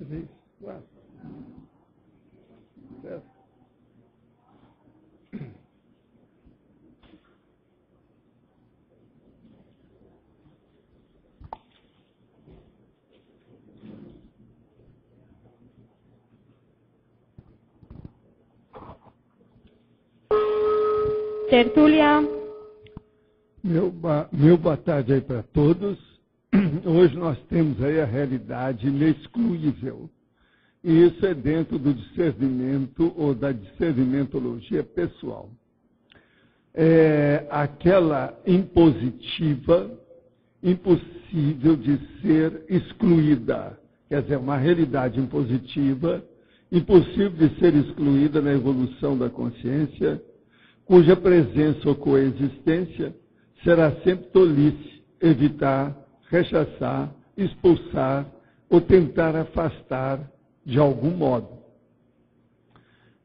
3, 4. Certo? Tertúlia. Meu boa tarde aí para todos. Hoje nós temos aí a realidade inexcluível. E isso é dentro do discernimento ou da discernimentologia pessoal. É aquela impositiva, impossível de ser excluída. Quer dizer, uma realidade impositiva, impossível de ser excluída na evolução da consciência, cuja presença ou coexistência será sempre tolice, evitar, rechaçar, expulsar ou tentar afastar de algum modo.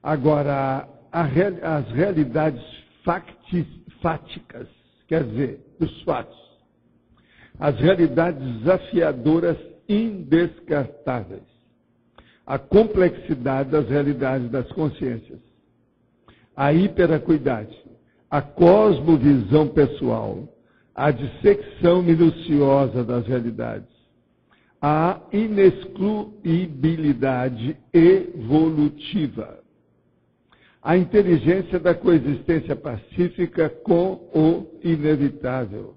Agora, as realidades fáticas, quer dizer, os fatos, as realidades desafiadoras indescartáveis, a complexidade das realidades das consciências, a hiperacuidade, a cosmovisão pessoal, a dissecção minuciosa das realidades, a inexcluibilidade evolutiva, a inteligência da coexistência pacífica com o inevitável,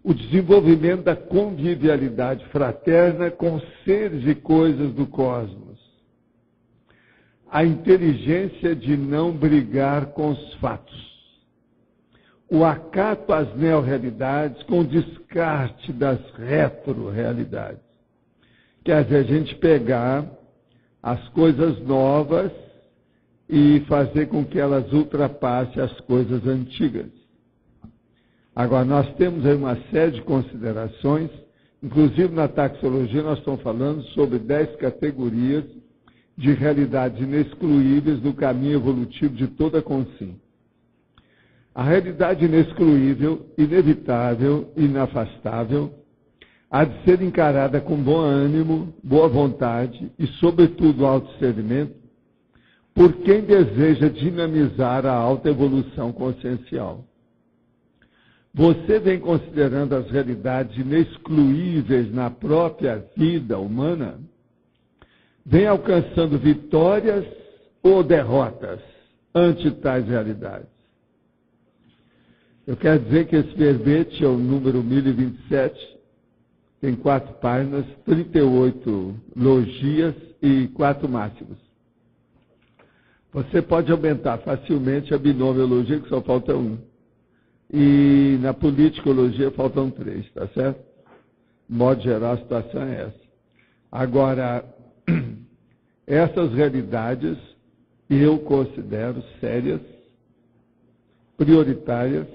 o desenvolvimento da convivialidade fraterna com seres e coisas do cosmos, a inteligência de não brigar com os fatos, o acato às neorrealidades com o descarte das retrorealidades. Quer dizer, a gente pegar as coisas novas e fazer com que elas ultrapassem as coisas antigas. Agora, nós temos aí uma série de considerações, inclusive na taxologia nós estamos falando sobre 10 categorias de realidades inexcluíveis do caminho evolutivo de toda a consciência. A realidade inexcluível, inevitável, inafastável, há de ser encarada com bom ânimo, boa vontade e, sobretudo, autodiscernimento, por quem deseja dinamizar a alta evolução consciencial. Você vem considerando as realidades inexcluíveis na própria vida humana? Vem alcançando vitórias ou derrotas ante tais realidades? Eu quero dizer que esse verbete é o número 1027, tem 4 páginas, 38 logias e 4 máximos. Você pode aumentar facilmente a binomiologia, que só falta 1. E na politicologia faltam 3, tá certo? De modo geral, a situação é essa. Agora, essas realidades eu considero sérias, prioritárias,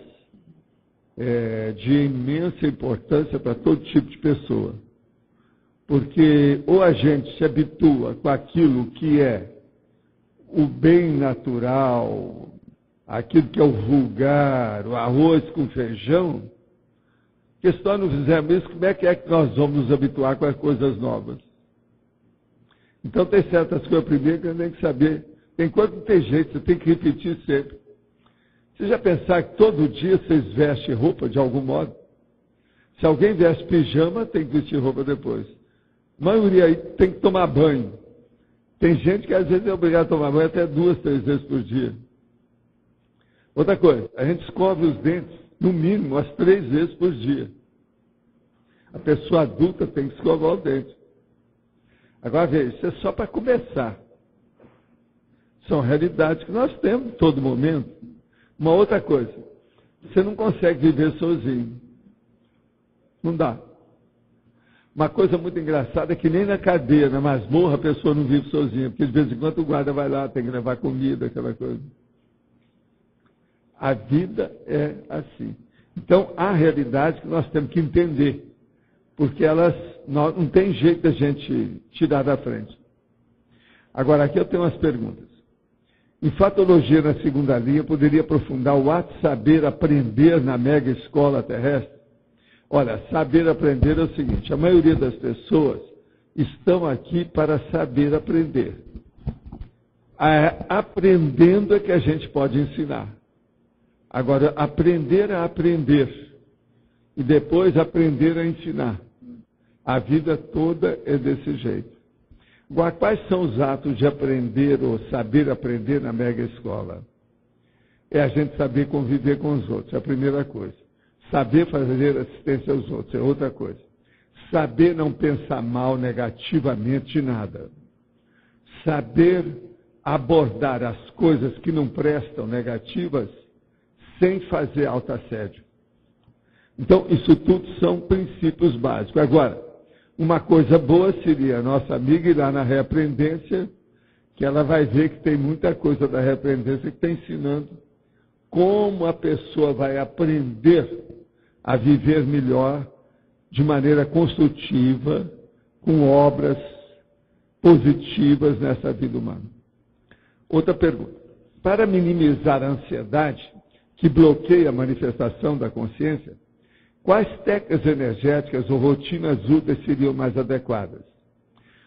de imensa importância para todo tipo de pessoa. Porque ou a gente se habitua com aquilo que é o bem natural, aquilo que é o vulgar, o arroz com feijão, que se nós não fizermos isso, como é que nós vamos nos habituar com as coisas novas? Então tem certas coisas primeiro que a gente tem que saber. Enquanto não tem jeito, você tem que repetir sempre. Você já pensar que todo dia vocês vestem roupa de algum modo? Se alguém veste pijama, tem que vestir roupa depois. A maioria aí tem que tomar banho. Tem gente que às vezes é obrigado a tomar banho até 2, 3 vezes por dia. Outra coisa, a gente escove os dentes, no mínimo, umas 3 vezes por dia. A pessoa adulta tem que escovar os dentes. Agora veja, isso é só para começar. São realidades que nós temos em todo momento. Uma outra coisa, você não consegue viver sozinho. Não dá. Uma coisa muito engraçada é que nem na cadeia, na masmorra, a pessoa não vive sozinha, porque de vez em quando o guarda vai lá, tem que levar comida, aquela coisa. A vida é assim. Então, há realidades que nós temos que entender, porque elas não tem jeito da gente tirar da frente. Agora, aqui eu tenho umas perguntas. Em fatologia, na segunda linha, poderia aprofundar o ato de saber aprender na mega escola terrestre? Olha, saber aprender é o seguinte, a maioria das pessoas estão aqui para saber aprender. Aprendendo é que a gente pode ensinar. Agora, aprender a aprender. E depois aprender a ensinar. A vida toda é desse jeito. Agora, quais são os atos de aprender ou saber aprender na mega escola? É a gente saber conviver com os outros, é a primeira coisa. Saber fazer assistência aos outros, é outra coisa. Saber não pensar mal negativamente de nada. Saber abordar as coisas que não prestam negativas sem fazer autoassédio. Então, isso tudo são princípios básicos. Agora, uma coisa boa seria a nossa amiga ir lá na reaprendência, que ela vai ver que tem muita coisa da reaprendência que está ensinando como a pessoa vai aprender a viver melhor, de maneira construtiva, com obras positivas nessa vida humana. Outra pergunta. Para minimizar a ansiedade, que bloqueia a manifestação da consciência, quais técnicas energéticas ou rotinas úteis seriam mais adequadas?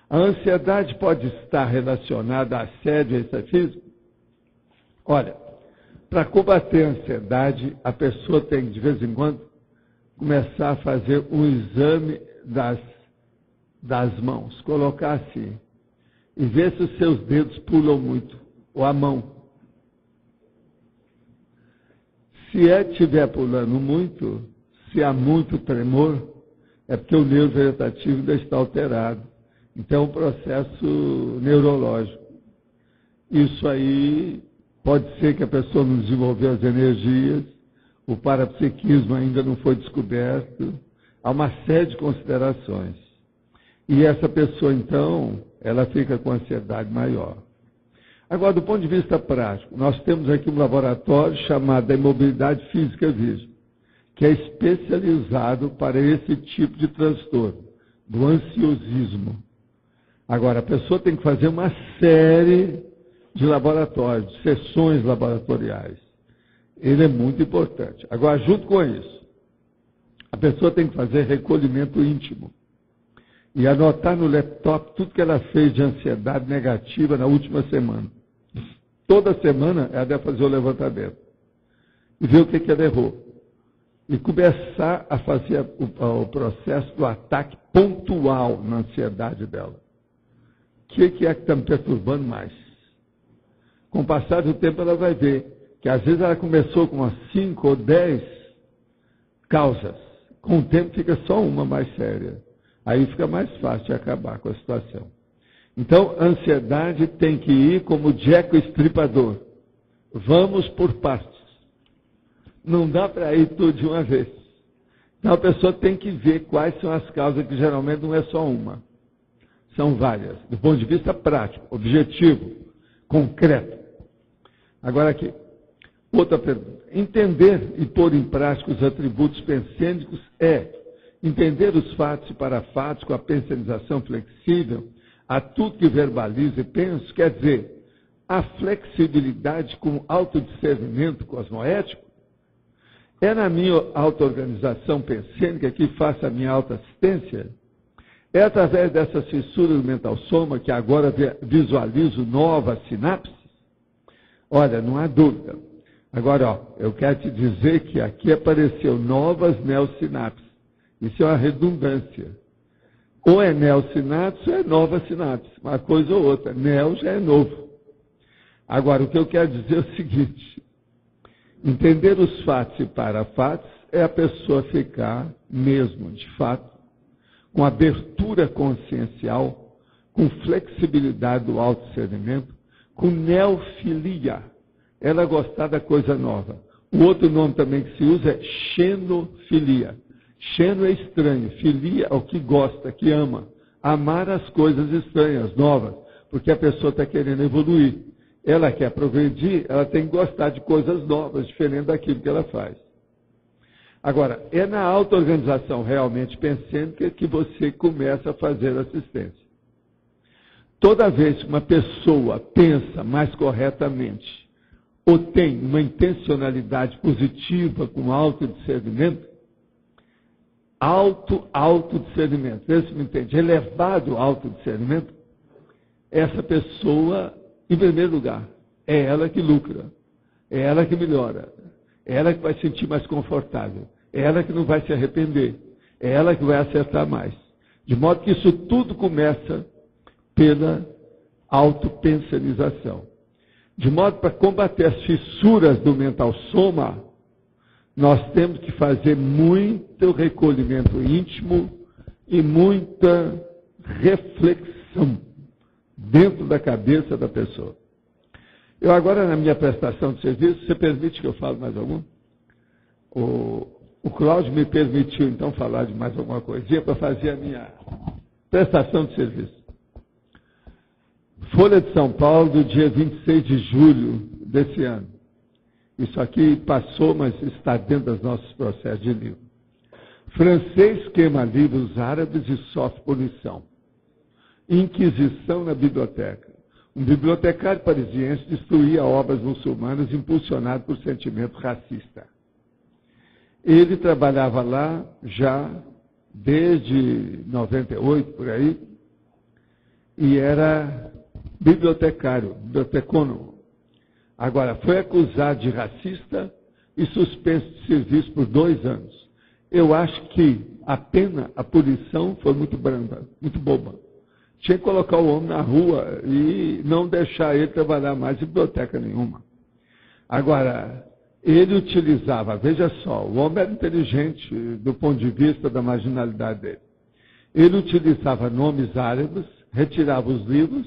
A ansiedade pode estar relacionada a assédio extrafísico? Olha, para combater a ansiedade, a pessoa tem, de vez em quando, começar a fazer um exame das mãos, colocar assim, e ver se os seus dedos pulam muito, ou a mão. Se estiver pulando muito, se há muito tremor, é porque o nervo vegetativo ainda está alterado. Então é um processo neurológico. Isso aí pode ser que a pessoa não desenvolveu as energias, o parapsiquismo ainda não foi descoberto, há uma série de considerações. E essa pessoa, então, ela fica com ansiedade maior. Agora, do ponto de vista prático, nós temos aqui um laboratório chamado Imobilidade Física Virgem, que é especializado para esse tipo de transtorno, do ansiosismo. Agora, a pessoa tem que fazer uma série de laboratórios, de sessões laboratoriais. Ele é muito importante. Agora, junto com isso, a pessoa tem que fazer recolhimento íntimo e anotar no laptop tudo que ela fez de ansiedade negativa na última semana. Toda semana ela deve fazer o levantamento e ver o que ela errou. E começar a fazer o processo do ataque pontual na ansiedade dela. O que é que está me perturbando mais? Com o passar do tempo ela vai ver que às vezes ela começou com umas 5 ou 10 causas. Com o tempo fica só uma mais séria. Aí fica mais fácil de acabar com a situação. Então, a ansiedade tem que ir como Jack o Estripador. Vamos por partes. Não dá para ir tudo de uma vez. Então, a pessoa tem que ver quais são as causas, que geralmente não é só uma. São várias. Do ponto de vista prático, objetivo, concreto. Agora aqui, outra pergunta. Entender e pôr em prática os atributos pensênicos é entender os fatos e parafatos com a pensenização flexível, a tudo que verbalizo e penso, quer dizer, a flexibilidade com autodiscernimento cosmoético. É na minha auto-organização pensênica que faço a minha autoassistência? É através dessas fissuras do mental soma que agora visualizo novas sinapses? Olha, não há dúvida. Agora, eu quero te dizer que aqui apareceu novas neosinapses. Isso é uma redundância. Ou é neosinapse ou é nova sinapse. Uma coisa ou outra. Neo já é novo. Agora, o que eu quero dizer é o seguinte. Entender os fatos e parafatos é a pessoa ficar mesmo, de fato, com abertura consciencial, com flexibilidade do autodiscernimento, com neofilia. Ela gostar da coisa nova. O outro nome também que se usa é xenofilia. Xeno é estranho, filia é o que gosta, que ama. Amar as coisas estranhas, novas, porque a pessoa está querendo evoluir. Ela quer progredir, ela tem que gostar de coisas novas, diferente daquilo que ela faz. Agora, é na auto-organização realmente pensênica que você começa a fazer assistência. Toda vez que uma pessoa pensa mais corretamente, ou tem uma intencionalidade positiva com autodiscernimento, autodiscernimento. Vê se me entende. Elevado autodiscernimento, essa pessoa, em primeiro lugar, é ela que lucra, é ela que melhora, é ela que vai se sentir mais confortável, é ela que não vai se arrepender, é ela que vai acertar mais. De modo que isso tudo começa pela autopensanização. De modo para combater as fissuras do mental soma, nós temos que fazer muito recolhimento íntimo e muita reflexão dentro da cabeça da pessoa. Eu agora, na minha prestação de serviço, você permite que eu fale mais algum? O Cláudio me permitiu, então, falar de mais alguma coisinha para fazer a minha prestação de serviço. Folha de São Paulo, do dia 26 de julho desse ano. Isso aqui passou, mas está dentro dos nossos processos de livro. Francês queima livros árabes e sofre punição. Inquisição na biblioteca. Um bibliotecário parisiense destruía obras muçulmanas impulsionado por sentimento racista. Ele trabalhava lá já desde 98, por aí, e era bibliotecônomo. Agora, foi acusado de racista e suspenso de serviço por 2 anos. Eu acho que a pena, a punição foi muito branda, muito boba. Tinha que colocar o homem na rua e não deixar ele trabalhar mais em biblioteca nenhuma. Agora, ele utilizava, veja só, o homem era inteligente do ponto de vista da marginalidade dele. Ele utilizava nomes árabes, retirava os livros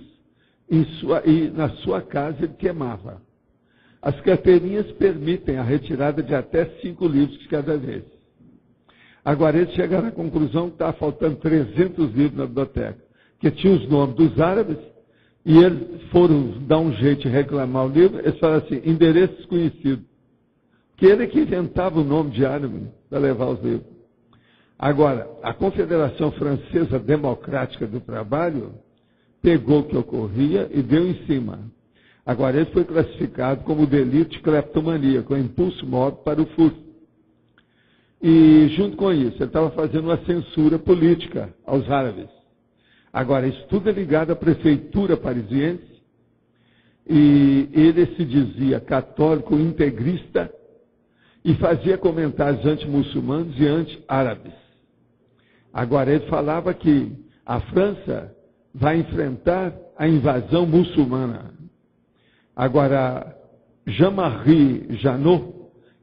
e na sua casa ele queimava. As carteirinhas permitem a retirada de até 5 livros de cada vez. Agora, eles chegaram à conclusão que estava faltando 300 livros na biblioteca, que tinha os nomes dos árabes, e eles foram dar um jeito de reclamar o livro, eles falaram assim, endereço desconhecido. Que ele que inventava o nome de árabe para levar os livros. Agora, a Confederação Francesa Democrática do Trabalho pegou o que ocorria e deu em cima. Agora, ele foi classificado como delito de cleptomania, com impulso móvel para o furto. E, junto com isso, ele estava fazendo uma censura política aos árabes. Agora, isso tudo é ligado à prefeitura parisiense, e ele se dizia católico integrista e fazia comentários anti-muçulmanos e anti-árabes. Agora, ele falava que a França vai enfrentar a invasão muçulmana. Agora, Jean-Marie Janot,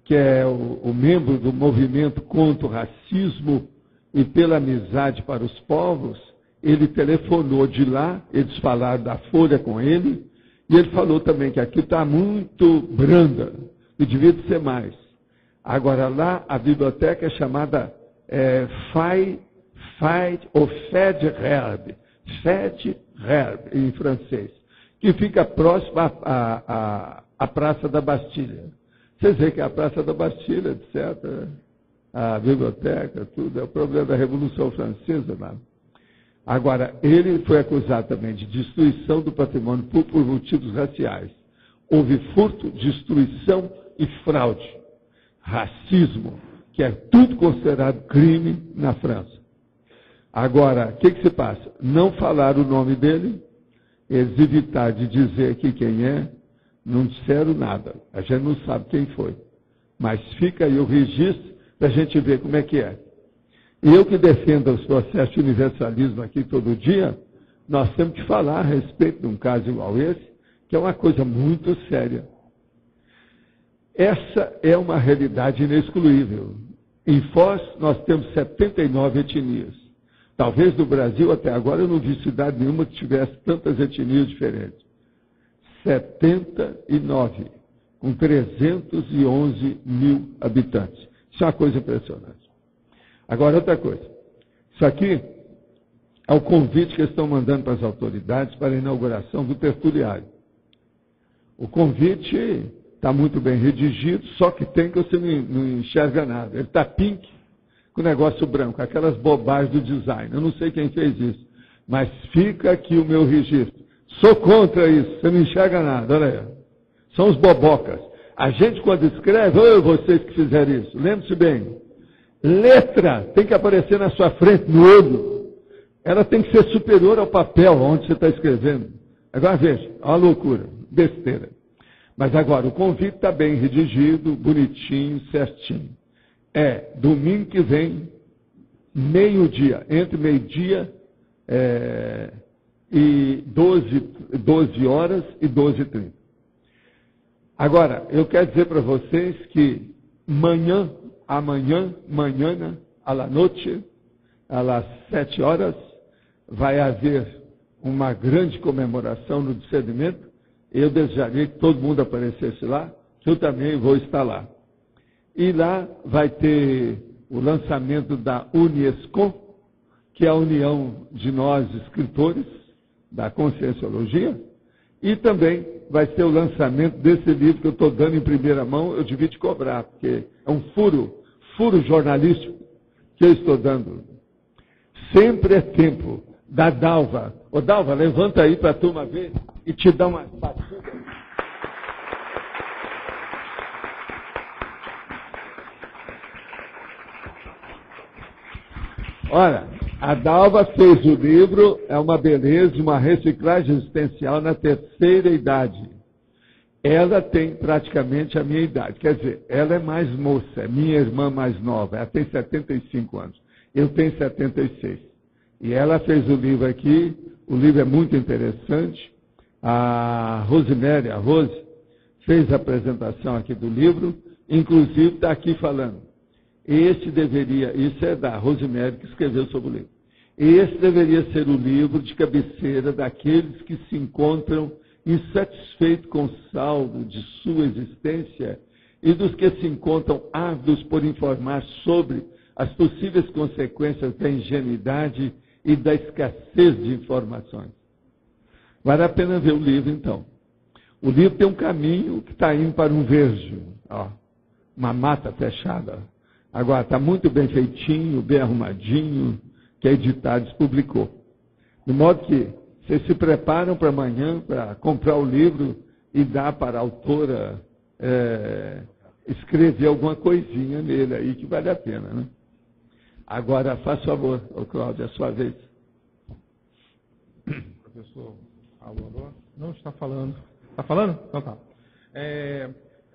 que é o membro do movimento contra o racismo e pela amizade para os povos, ele telefonou de lá, eles falaram da Folha com ele, e ele falou também que aqui está muito branda, e devia ser mais. Agora, lá, a biblioteca é chamada Fête-Herbe, em francês, que fica próximo à Praça da Bastilha. Vocês veem que a Praça da Bastilha, etc., a biblioteca, tudo, é o problema da Revolução Francesa lá. Agora, ele foi acusado também de destruição do patrimônio público por motivos raciais. Houve furto, destruição e fraude. Racismo, que é tudo considerado crime na França. Agora, o que se passa? Não falaram o nome dele, eles evitaram de dizer aqui quem é, não disseram nada. A gente não sabe quem foi. Mas fica aí o registro para a gente ver como é que é. E eu que defendo os processos de universalismo aqui todo dia, nós temos que falar a respeito de um caso igual esse, que é uma coisa muito séria. Essa é uma realidade inexcluível. Em Foz, nós temos 79 etnias. Talvez no Brasil, até agora, eu não vi cidade nenhuma que tivesse tantas etnias diferentes. 79, com 311 mil habitantes. Isso é uma coisa impressionante. Agora, outra coisa. Isso aqui é o convite que eles estão mandando para as autoridades para a inauguração do tertuliário. O convite está muito bem redigido, só que tem que você não enxerga nada. Ele está pink, com o negócio branco, aquelas bobagens do design. Eu não sei quem fez isso, mas fica aqui o meu registro. Sou contra isso, você não enxerga nada, olha aí. São os bobocas. A gente, quando escreve, ou vocês que fizeram isso, lembre-se bem, Letra tem que aparecer na sua frente, no olho. Ela tem que ser superior ao papel onde você está escrevendo. Agora veja, olha a loucura, besteira. Mas agora, o convite está bem redigido, bonitinho, certinho. É domingo que vem, meio-dia, entre meio-dia e 12 horas e 12h30. Agora, eu quero dizer para vocês que amanhã, à la noite, às 7 horas, vai haver uma grande comemoração no discernimento. Eu desejaria que todo mundo aparecesse lá, que eu também vou estar lá. E lá vai ter o lançamento da Unesco, que é a união de nós, escritores, da Conscienciologia, e também vai ser o lançamento desse livro que eu estou dando em primeira mão, eu devia te cobrar, porque é um furo jornalístico que eu estou dando. Sempre é tempo da Dalva. Ô Dalva, levanta aí para a turma ver e te dá uma batida. Olha, a Dalva fez o livro, é uma beleza, uma reciclagem existencial na terceira idade. Ela tem praticamente a minha idade, quer dizer, ela é mais moça, é minha irmã mais nova, ela tem 75 anos, eu tenho 76. E ela fez o livro aqui, o livro é muito interessante, a Rosemary, a Rose, fez a apresentação aqui do livro, inclusive está aqui falando. Isso é da Rosemary que escreveu sobre o livro. Esse deveria ser o livro de cabeceira daqueles que se encontram insatisfeitos com o saldo de sua existência e dos que se encontram ávidos por informar sobre as possíveis consequências da ingenuidade e da escassez de informações. Vale a pena ver o livro, então. O livro tem um caminho que está indo para um verde, uma mata fechada. Agora, está muito bem feitinho, bem arrumadinho, que a Editados publicou. De modo que vocês se preparam para amanhã para comprar o livro e dar para a autora escrever alguma coisinha nele aí que vale a pena, né? Agora, faz favor, Cláudio, é a sua vez. Professor, alô? Não está falando. Está falando? Então tá.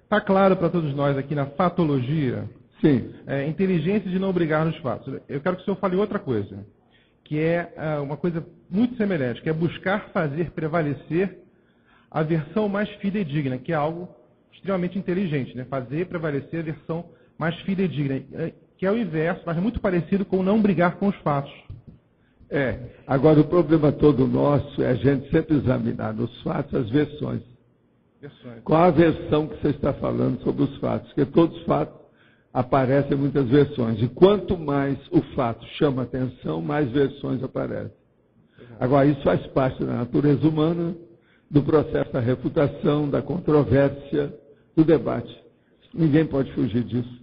Está claro para todos nós aqui na fatologia. Sim. Inteligência de não brigar nos fatos. Eu quero que o senhor fale outra coisa, que é uma coisa muito semelhante, que é buscar fazer prevalecer a versão mais fidedigna, que é algo extremamente inteligente, né? Fazer prevalecer a versão mais fidedigna, que é o inverso, mas é muito parecido com não brigar com os fatos. Agora o problema todo nosso é a gente sempre examinar nos fatos as versões. Qual a versão que você está falando sobre os fatos? Porque todos os fatos aparecem muitas versões. E quanto mais o fato chama atenção, mais versões aparecem. Agora, isso faz parte da natureza humana, do processo da refutação, da controvérsia, do debate. Ninguém pode fugir disso.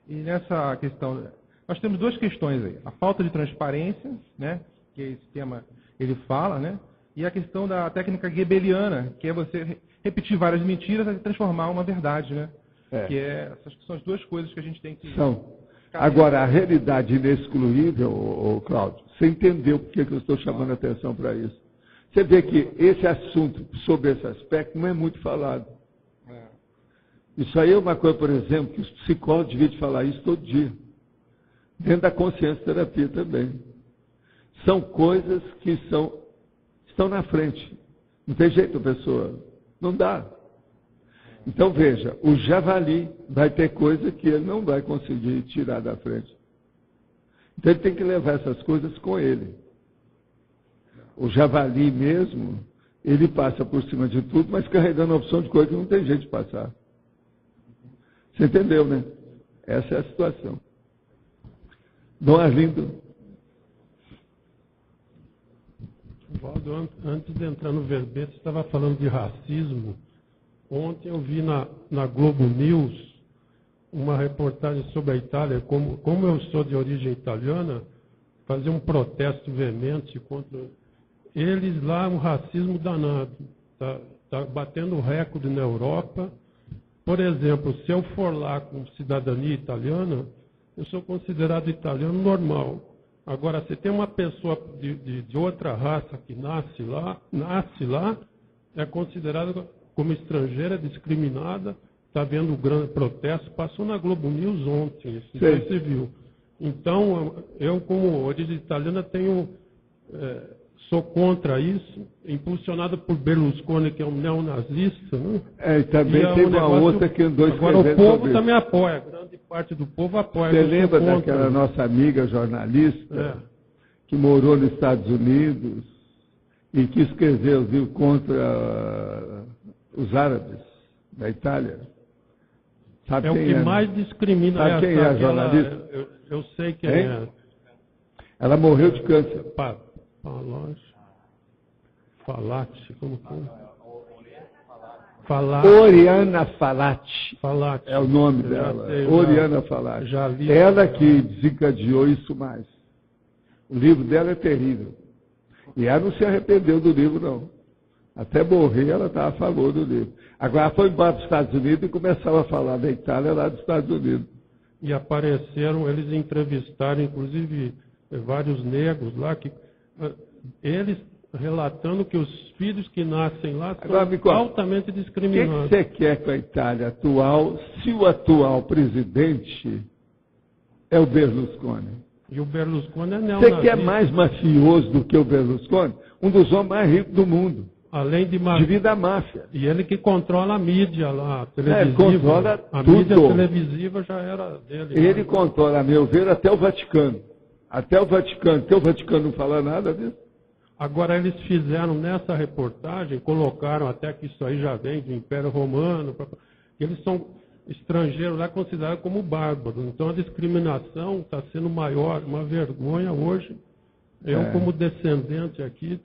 E nessa questão, nós temos duas questões aí. A falta de transparência, né, que esse tema ele fala, né, e a questão da técnica goebbeliana, que é você repetir várias mentiras e transformar uma verdade, né? Essas são as duas coisas que a gente tem que... Agora, a realidade inexcluível, Cláudio, você entendeu por que eu estou chamando a atenção para isso. Você vê que esse assunto, sobre esse aspecto, não é muito falado. Isso aí é uma coisa, por exemplo, que os psicólogos deviam falar isso todo dia. Dentro da consciência terapia também. São coisas que estão na frente. Não tem jeito, pessoa. Não dá. Então, veja, o javali vai ter coisa que ele não vai conseguir tirar da frente. Então, ele tem que levar essas coisas com ele. O javali mesmo, ele passa por cima de tudo, mas carregando a opção de coisa que não tem jeito de passar. Você entendeu, né? Essa é a situação. Dom Arlindo. Valdo, antes de entrar no verbete, você estava falando de racismo. Ontem eu vi na Globo News uma reportagem sobre a Itália, como eu sou de origem italiana, fazer um protesto veemente contra eles lá, um racismo danado. Está batendo recorde na Europa. Por exemplo, se eu for lá com cidadania italiana, eu sou considerado italiano normal. Agora, se tem uma pessoa de outra raça que nasce lá, é considerada como estrangeira, discriminada. Está vendo o grande protesto, passou na Globo News ontem, isso você viu. Então, eu como origem italiana sou contra isso, impulsionado por Berlusconi, que é um neonazista. Né? E também tem uma outra que andou escrevendo. Agora o povo também apoia, grande parte do povo apoia. Você lembra daquela nossa amiga jornalista que morou nos Estados Unidos e que escreveu, viu, contra os árabes da Itália? Sabe o que mais discrimina. Sabe quem é a jornalista? Eu sei quem é. Ela morreu de câncer. Falati, como foi? Oriana Falati. É o nome dela. Oriana Falati. Ela que desencadeou isso mais. O livro dela é terrível. E ela não se arrependeu do livro, não. Até morrer, ela estava a favor do livro. Agora foi embora para os Estados Unidos e começava a falar da Itália lá dos Estados Unidos. E apareceram, eles entrevistaram, inclusive, vários negros lá, que eles relatando que os filhos que nascem lá são altamente discriminados. O que você quer com a Itália atual, se o atual presidente é o Berlusconi? E o Berlusconi é neonazista. Você quer mais mafioso do que o Berlusconi? Um dos homens mais ricos do mundo. Além de devido à máfia. E ele que controla a mídia lá, a televisiva. Ele controla a tudo. mídia televisiva já era dele. Ele controla, a meu ver, até o Vaticano. Até o Vaticano. Porque o Vaticano não fala nada disso. Agora, eles fizeram nessa reportagem, colocaram até que isso aí já vem do Império Romano, eles são estrangeiros lá considerados como bárbaros. Então, a discriminação está sendo maior, uma vergonha hoje. Eu, como descendente aqui,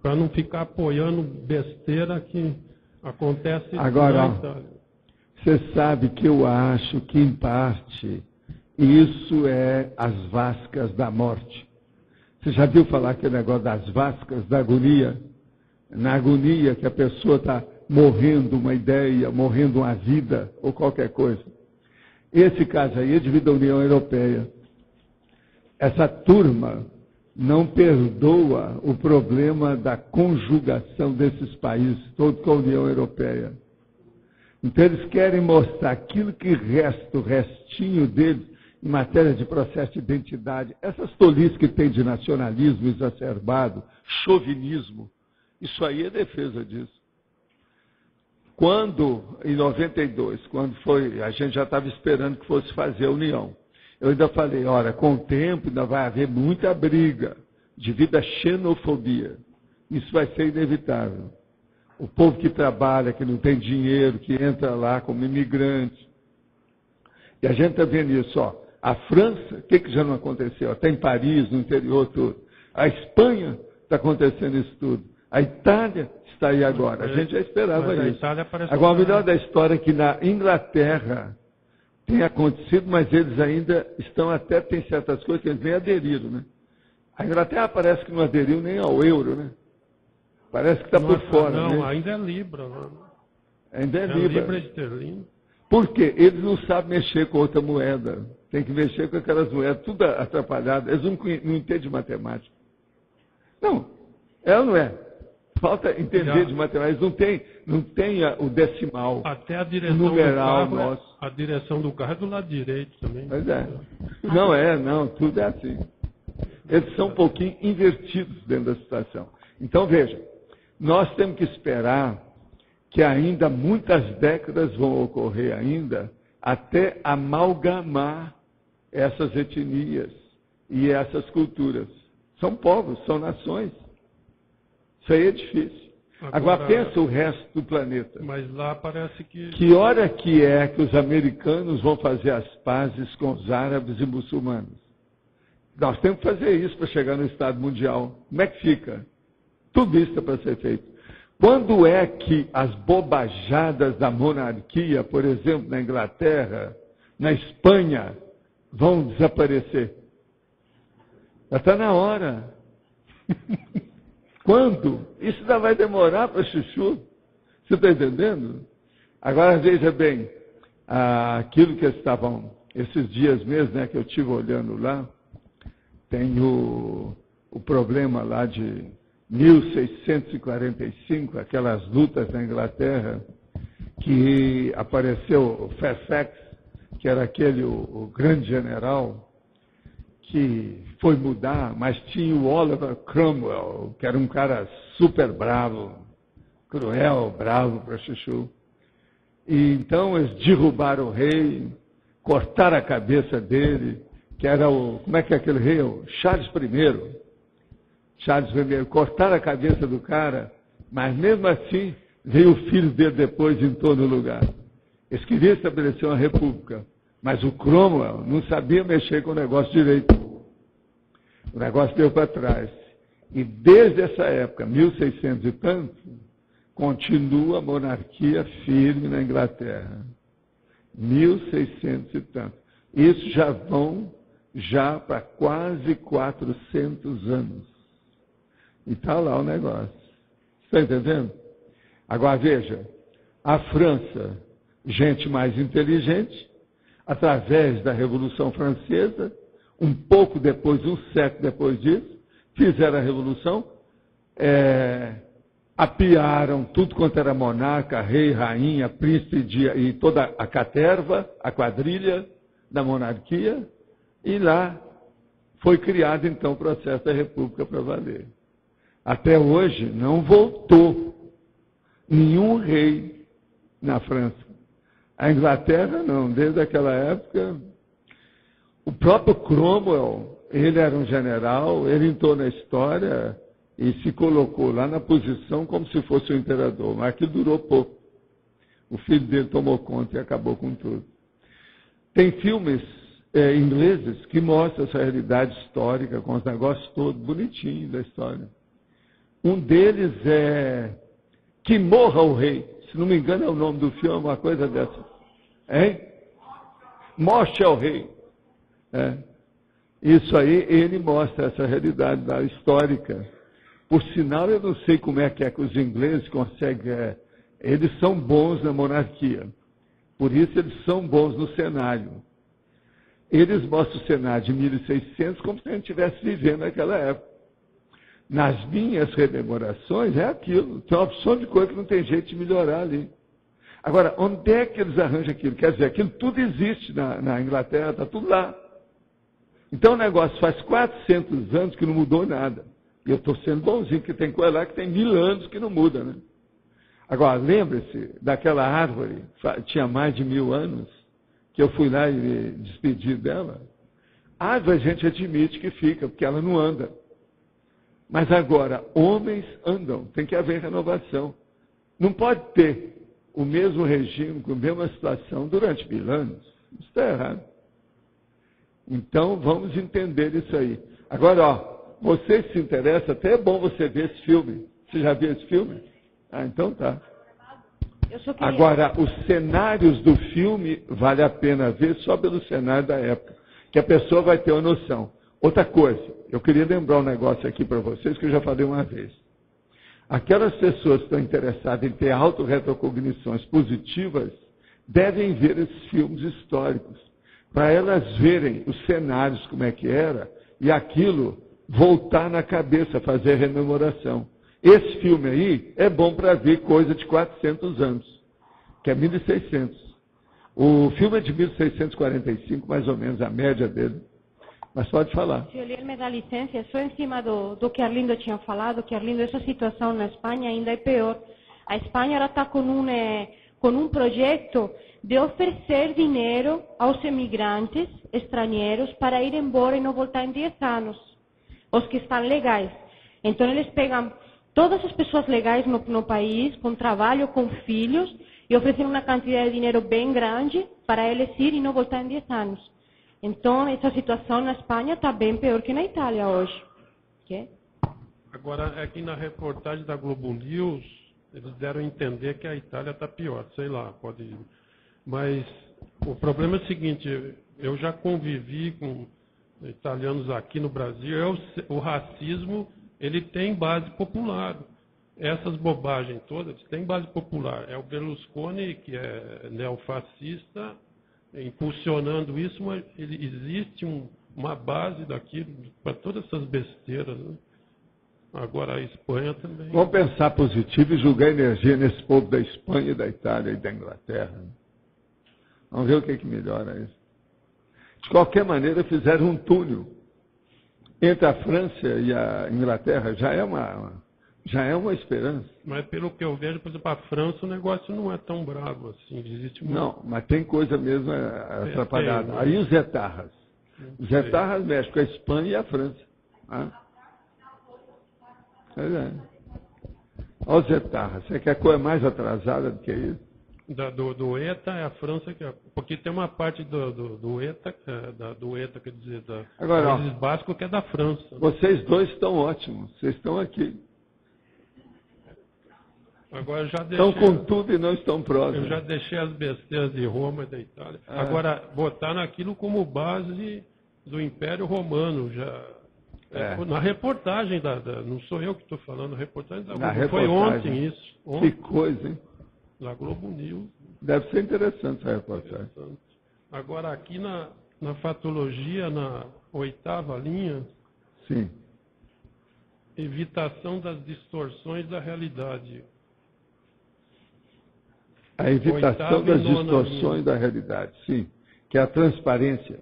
para não ficar apoiando besteira que acontece agora, na Itália. Você sabe que eu acho que, em parte, isso é as vascas da morte. Você já viu falar aquele negócio das vascas da agonia? Na agonia que a pessoa está morrendo uma ideia, morrendo uma vida, ou qualquer coisa. Esse caso aí é devido à União Europeia. Essa turma não perdoa o problema da conjugação desses países, todos com a União Europeia. Então eles querem mostrar aquilo que resta, o restinho deles, em matéria de processo de identidade, essas tolices que tem de nacionalismo exacerbado, chauvinismo, isso aí é defesa disso. Quando, em 92, quando foi, a gente já estava esperando que fosse fazer a União, eu ainda falei, olha, com o tempo ainda vai haver muita briga devido à xenofobia. Isso vai ser inevitável. O povo que trabalha, que não tem dinheiro, que entra lá como imigrante. E a gente está vendo isso, ó. A França, o que já não aconteceu? Até em Paris, no interior, tudo. A Espanha está acontecendo isso tudo. A Itália está aí agora. A gente já esperava isso. Agora, o melhor da história é que na Inglaterra tem acontecido, mas eles ainda estão até, tem certas coisas que eles nem aderiram, né? A Inglaterra parece que não aderiu nem ao euro, né? Parece que está por fora. Não, né? ainda é Libra. Né? Ainda é Libra. Libra esterlina. Por quê? Eles não sabem mexer com outra moeda. Tem que mexer com aquelas moedas, tudo atrapalhado. Eles não entendem matemática. Não, ela não é. Falta entender de matemática. Eles não tem o decimal. Até a direção numeral do carro, nosso. A direção do carro é do lado direito também. Pois é. Não, tudo é assim. Eles são um pouquinho invertidos dentro da situação. Então, veja, nós temos que esperar que ainda muitas décadas vão ocorrer ainda até amalgamar essas etnias e essas culturas. São povos, são nações. Isso aí é difícil. Agora pensa o resto do planeta. Mas lá parece que... Que hora que é que os americanos vão fazer as pazes com os árabes e muçulmanos? Nós temos que fazer isso para chegar no Estado Mundial. Como é que fica? Tudo isso é para ser feito. Quando é que as bobajadas da monarquia, por exemplo, na Inglaterra, na Espanha, vão desaparecer? Já está na hora. Quando? Isso ainda vai demorar para chuchu. Você está entendendo? Agora veja bem, aquilo que eles estavam Esses dias mesmo, né, que eu estive olhando lá, tem o problema lá de 1645, aquelas lutas na Inglaterra, que apareceu o Fairfax, que era aquele o grande general, que foi mudar, mas tinha o Oliver Cromwell, que era um cara super bravo, cruel, bravo para chuchu. E então eles derrubaram o rei, cortaram a cabeça dele, que era como é que é aquele rei? O Charles I. Charles I, cortaram a cabeça do cara, mas mesmo assim veio o filho dele depois e entrou no lugar. Eles queriam estabelecer uma república, mas o Cromwell não sabia mexer com o negócio direito. O negócio deu para trás. E desde essa época, 1600 e tanto, continua a monarquia firme na Inglaterra. 1600 e tanto. Isso já para quase 400 anos. E está lá o negócio. Está entendendo? Agora veja, a França, gente mais inteligente, através da Revolução Francesa, um pouco depois, um século depois disso, fizeram a Revolução, apiaram tudo quanto era monarca, rei, rainha, príncipe e toda a caterva, a quadrilha da monarquia, e lá foi criado então o processo da República para valer. Até hoje não voltou nenhum rei na França. A Inglaterra não, desde aquela época. O próprio Cromwell, ele era um general, ele entrou na história e se colocou lá na posição como se fosse o imperador, mas aquilo durou pouco. O filho dele tomou conta e acabou com tudo. Tem filmes ingleses que mostram essa realidade histórica, com os negócios todos bonitinhos da história. Um deles é Que Morra o Rei. Se não me engano é o nome do filme, uma coisa dessa. Hein? Morte ao Rei. Isso aí, ele mostra essa realidade da histórica. Por sinal, eu não sei como é que os ingleses conseguem. Eles são bons na monarquia. Por isso, eles são bons no cenário. Eles mostram o cenário de 1600 como se a gente estivesse vivendo naquela época. Nas minhas rememorações, é aquilo. Tem uma opção de coisa que não tem jeito de melhorar ali. Agora, onde é que eles arranjam aquilo? Quer dizer, aquilo tudo existe na Inglaterra, está tudo lá. Então o negócio faz 400 anos que não mudou nada. E eu estou sendo bonzinho, porque tem coisa lá que tem 1000 anos que não muda, né? Agora, lembre-se daquela árvore, tinha mais de 1000 anos, que eu fui lá e me despedi dela. A árvore a gente admite que fica, porque ela não anda. Mas agora, homens andam, tem que haver renovação. Não pode ter o mesmo regime, com a mesma situação durante 1000 anos. Isso está errado. Então, vamos entender isso aí. Agora, você se interessa, até é bom você ver esse filme. Você já viu esse filme? Então tá. Agora, os cenários do filme, vale a pena ver só pelo cenário da época, que a pessoa vai ter uma noção. Outra coisa, eu queria lembrar um negócio aqui para vocês, que eu já falei uma vez. Aquelas pessoas que estão interessadas em ter autorretrocognições positivas, devem ver esses filmes históricos, para elas verem os cenários, como é que era, e aquilo voltar na cabeça, fazer rememoração. Esse filme aí é bom para ver coisa de 400 anos, que é 1600. O filme é de 1645, mais ou menos, a média dele. Mas pode falar. Se eu me dá licença, só em cima do que Arlindo tinha falado, que Arlindo, essa situação na Espanha ainda é pior. A Espanha está com um projeto de oferecer dinheiro aos imigrantes estrangeiros para ir embora e não voltar em 10 anos, os que estão legais. Então eles pegam todas as pessoas legais no país, com trabalho, com filhos, e oferecem uma quantidade de dinheiro bem grande para eles ir e não voltar em 10 anos. Então, essa situação na Espanha está bem pior que na Itália hoje. Okay? Agora, aqui na reportagem da Globo News, eles deram a entender que a Itália está pior. Sei lá, pode ir. Mas o problema é o seguinte, eu já convivi com italianos aqui no Brasil, o racismo, ele tem base popular. Essas bobagens todas têm base popular. É o Berlusconi, que é neofascista, impulsionando isso, mas existe uma base daquilo para todas essas besteiras. Né? Agora a Espanha também. Vamos pensar positivo e julgar energia nesse povo da Espanha, da Itália e da Inglaterra. Vamos ver o que melhora isso. De qualquer maneira, fizeram um túnel entre a França e a Inglaterra. Já é uma esperança. Mas pelo que eu vejo, por exemplo, a França, o negócio não é tão bravo assim. Existe Não, mas tem coisa mesmo atrapalhada. Tem, Aí os etarras. Os etarras mexem com a Espanha e a França. Ah. Pois é. Olha os etarras. Você quer coisa mais atrasada do que isso? Do ETA é a França, porque tem uma parte do ETA, do ETA, quer dizer, Agora, países básicos que é da França. Vocês dois estão ótimos. Vocês estão aqui. Agora já estão com tudo e não estão próximos. Eu já deixei as besteiras de Roma e da Itália. Agora, botar naquilo como base do Império Romano. Na reportagem, não sou eu que estou falando, a reportagem da Globo. Foi ontem isso. Ontem, que coisa, hein? Na Globo News. Deve ser interessante essa reportagem. Agora, aqui na fatologia, na 8ª linha, sim, evitação das distorções da realidade. A evitação das distorções da realidade, sim, que é a transparência.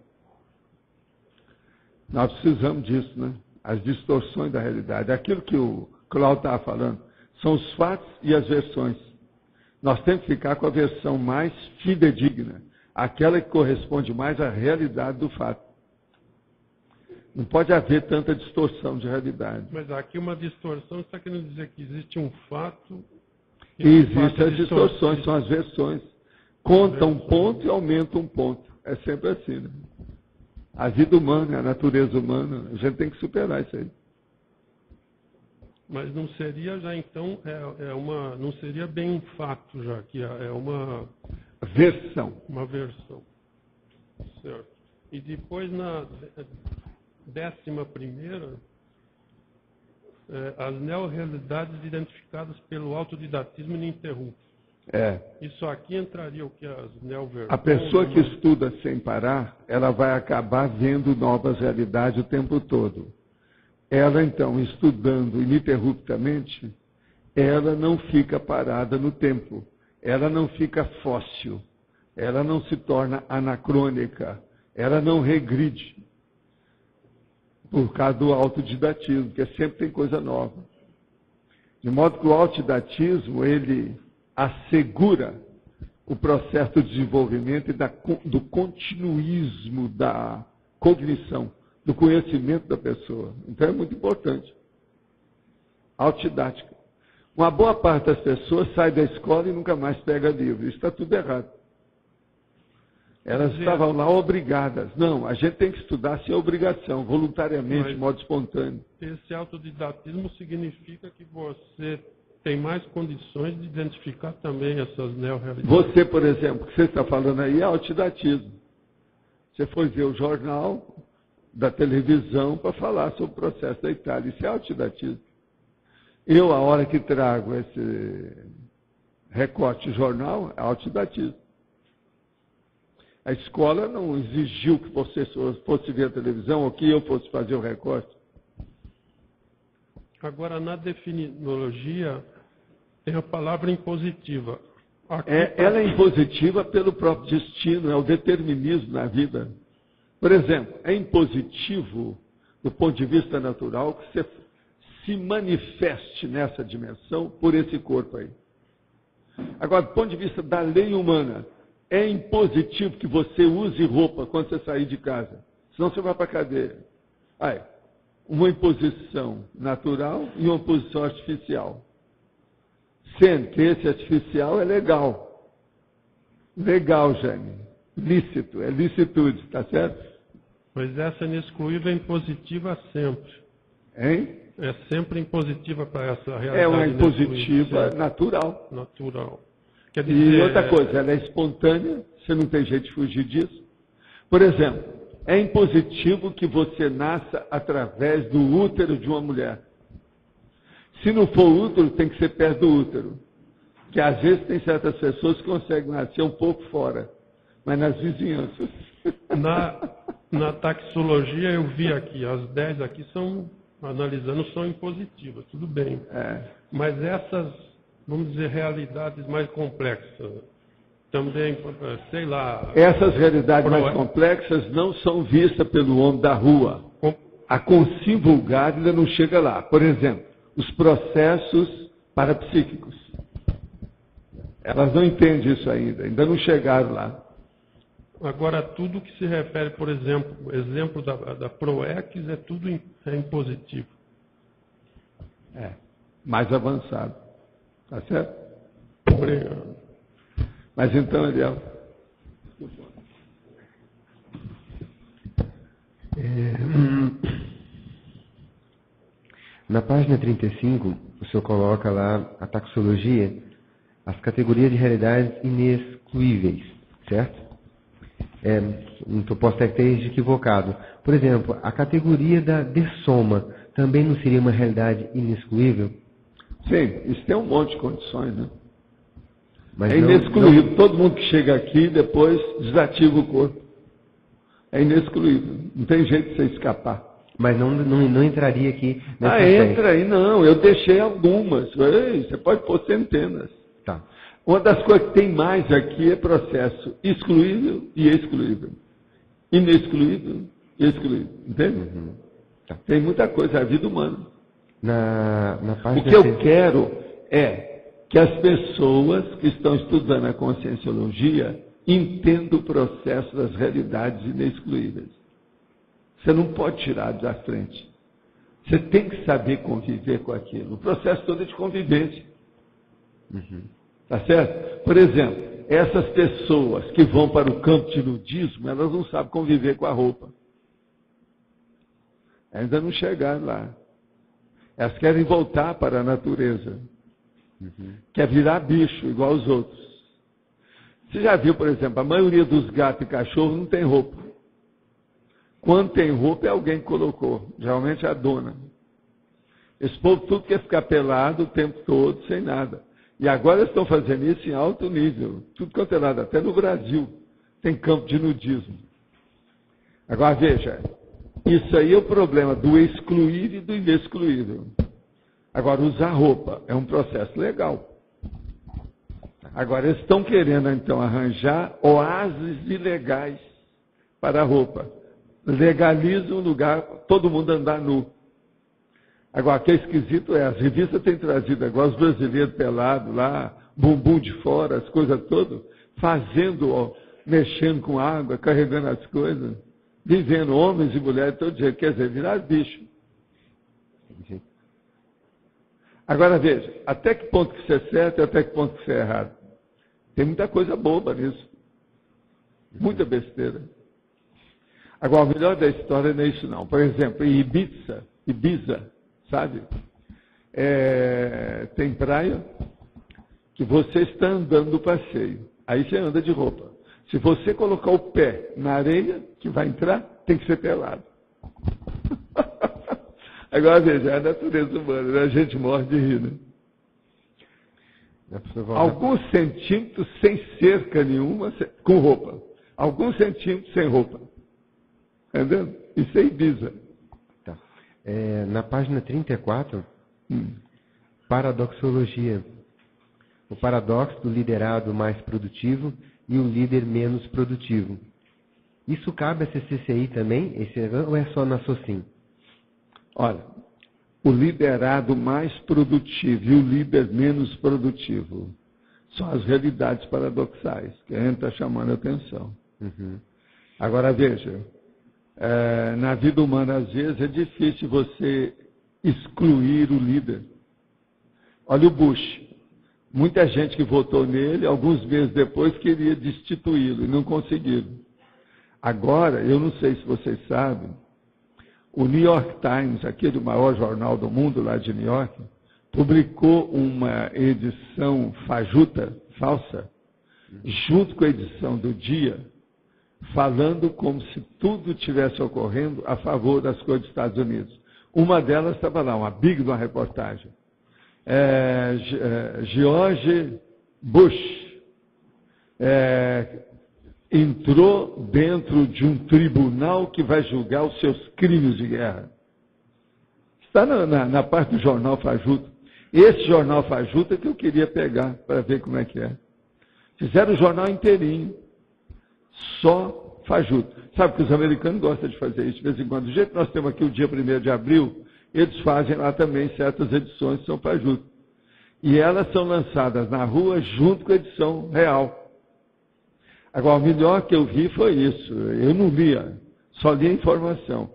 Nós precisamos disso, né? As distorções da realidade. Aquilo que o Cláudio estava falando, são os fatos e as versões. Nós temos que ficar com a versão mais fidedigna, aquela que corresponde mais à realidade do fato. Não pode haver tanta distorção de realidade. Mas aqui uma distorção está querendo dizer que existe um fato. E existem as distorções, são as versões. Conta um ponto e aumenta um ponto. É sempre assim, né? A vida humana, a natureza humana, a gente tem que superar isso aí. Mas não seria já então, não seria bem um fato já, que é uma versão. Uma versão. Certo. E depois na 11ª, as neorrealidades identificadas pelo autodidatismo ininterrupto. Isso aqui entraria o que as neoversões. A pessoa que estuda sem parar, ela vai acabar vendo novas realidades o tempo todo. Ela, então, estudando ininterruptamente, ela não fica parada no tempo. Ela não fica fóssil. Ela não se torna anacrônica. Ela não regride. Por causa do autodidatismo, porque sempre tem coisa nova. De modo que o autodidatismo, ele assegura o processo de desenvolvimento e do continuismo da cognição, do conhecimento da pessoa. Então é muito importante. Autodidática. Uma boa parte das pessoas sai da escola e nunca mais pega livro. Isso está tudo errado. Elas estavam lá obrigadas. Não, a gente tem que estudar sem obrigação, voluntariamente, de modo espontâneo. Esse autodidatismo significa que você tem mais condições de identificar também essas neorrealidades. Você, por exemplo, o que você está falando aí é autodidatismo. Você foi ver o jornal da televisão para falar sobre o processo da Itália. Isso é autodidatismo. Eu, a hora que trago esse recorte de jornal, é autodidatismo. A escola não exigiu que você fosse ver a televisão ou que eu fosse fazer o recorte. Agora, na definologia, tem a palavra impositiva. Ela é impositiva pelo próprio destino, é o determinismo na vida. Por exemplo, é impositivo, do ponto de vista natural, que você se manifeste nessa dimensão por esse corpo aí. Agora, do ponto de vista da lei humana, é impositivo que você use roupa quando você sair de casa, senão você vai para a cadeia. Uma imposição natural e uma imposição artificial. Sendo que esse artificial é legal. Legal, Jane. Lícito, é licitude, está certo? Mas essa inexcluível é impositiva sempre. Hein? É sempre impositiva para essa realidade. É uma impositiva natural. Natural. Quer dizer, e outra coisa, ela é espontânea, você não tem jeito de fugir disso. Por exemplo, é impositivo que você nasça através do útero de uma mulher. Se não for útero, tem que ser perto do útero. Que às vezes tem certas pessoas que conseguem nascer um pouco fora. mas nas vizinhanças. Na taxologia eu vi aqui, as 10 aqui são, analisando, são impositivas, tudo bem. Mas essas, vamos dizer, realidades mais complexas, também, sei lá... Essas realidades mais complexas não são vistas pelo homem da rua. A consim vulgar ainda não chega lá. Por exemplo, os processos parapsíquicos. Elas não entendem isso ainda não chegaram lá. Agora, tudo que se refere, por exemplo, o exemplo da ProEx é tudo impositivo. Mais avançado. Tá certo? Obrigado. Mas então, Eliel... Na página 35, o senhor coloca lá a taxologia, as categorias de realidades inexcluíveis, certo? Posso até ter equivocado. Por exemplo, a categoria da dessoma também não seria uma realidade inexcluível? Sim, isso tem um monte de condições, né? Mas é inexcluível. Todo mundo que chega aqui depois desativa o corpo. É inexcluível. Não tem jeito de você escapar. Mas não entraria aqui nessa entra aí, não. Eu deixei algumas. Você pode pôr centenas. Tá. Uma das coisas que tem mais aqui é processo excluível e excluível. Inexcluível e excluível. Entende? Uhum. Tá. Tem muita coisa, é a vida humana. Na página o que eu quero é que as pessoas que estão estudando a conscienciologia entendam o processo das realidades inexcluíveis. Você não pode tirar da frente. Você tem que saber conviver com aquilo. O processo todo é de convivência. Uhum. Tá certo? Por exemplo, essas pessoas que vão para o campo de nudismo, elas não sabem conviver com a roupa. Ainda não chegaram lá. Elas querem voltar para a natureza. Uhum. Quer virar bicho, igual os outros. Você já viu, por exemplo, a maioria dos gatos e cachorros não tem roupa. Quando tem roupa, é alguém que colocou. Geralmente é a dona. Esse povo tudo quer ficar pelado o tempo todo, sem nada. E agora eles estão fazendo isso em alto nível. Tudo quanto é lado, até no Brasil. Tem campo de nudismo. Agora veja, isso aí é o problema do excluir e do inexcluível. Agora, usar roupa é um processo legal. Agora, eles estão querendo, então, arranjar oásis ilegais para a roupa. Legaliza um lugar, todo mundo andar nu. Agora, o que é esquisito é, as revistas têm trazido agora os brasileiros pelados lá, bumbum de fora, as coisas todas, fazendo, mexendo com água, carregando as coisas, vivendo homens e mulheres todo dia, quer dizer, virar bicho. Agora veja, até que ponto que isso é certo e até que ponto que isso é errado. Tem muita coisa boba nisso. Muita besteira. Agora, o melhor da história não é isso não. Por exemplo, em Ibiza, sabe? Tem praia que você está andando no passeio. Aí você anda de roupa. Se você colocar o pé na areia, que vai entrar, tem que ser pelado. Agora veja, é a natureza humana, né? A gente morre de rir, né? Alguns centímetros sem cerca nenhuma, com roupa. Alguns centímetros sem roupa. Entendeu? Isso é Ibiza. Tá. Na página 34, paradoxologia. O paradoxo do liderado mais produtivo e o líder menos produtivo. Isso cabe a CCCI também? Ou é só na SOCIM? Olha, o liderado mais produtivo e o líder menos produtivo são as realidades paradoxais, que a gente está chamando a atenção. Uhum. Agora veja, na vida humana às vezes é difícil você excluir o líder. Olha o Bush. Muita gente que votou nele, alguns meses depois queria destituí-lo e não conseguiram. Agora, eu não sei se vocês sabem, o New York Times, aquele maior jornal do mundo lá de New York, publicou uma edição fajuta, falsa, junto com a edição do Dia, falando como se tudo estivesse ocorrendo a favor das coisas dos Estados Unidos. Uma delas estava lá, uma big de uma reportagem. George Bush entrou dentro de um tribunal que vai julgar os seus crimes de guerra. Está na parte do jornal Fajuto. Esse jornal Fajuto é que eu queria pegar para ver como é que é. Fizeram o jornal inteirinho, só Fajuto. Sabe que os americanos gostam de fazer isso de vez em quando. Do jeito que nós temos aqui o dia 1º de abril, eles fazem lá também certas edições que são Fajuto. E elas são lançadas na rua junto com a edição real. Agora, o melhor que eu vi foi isso. Eu não lia, só li a informação.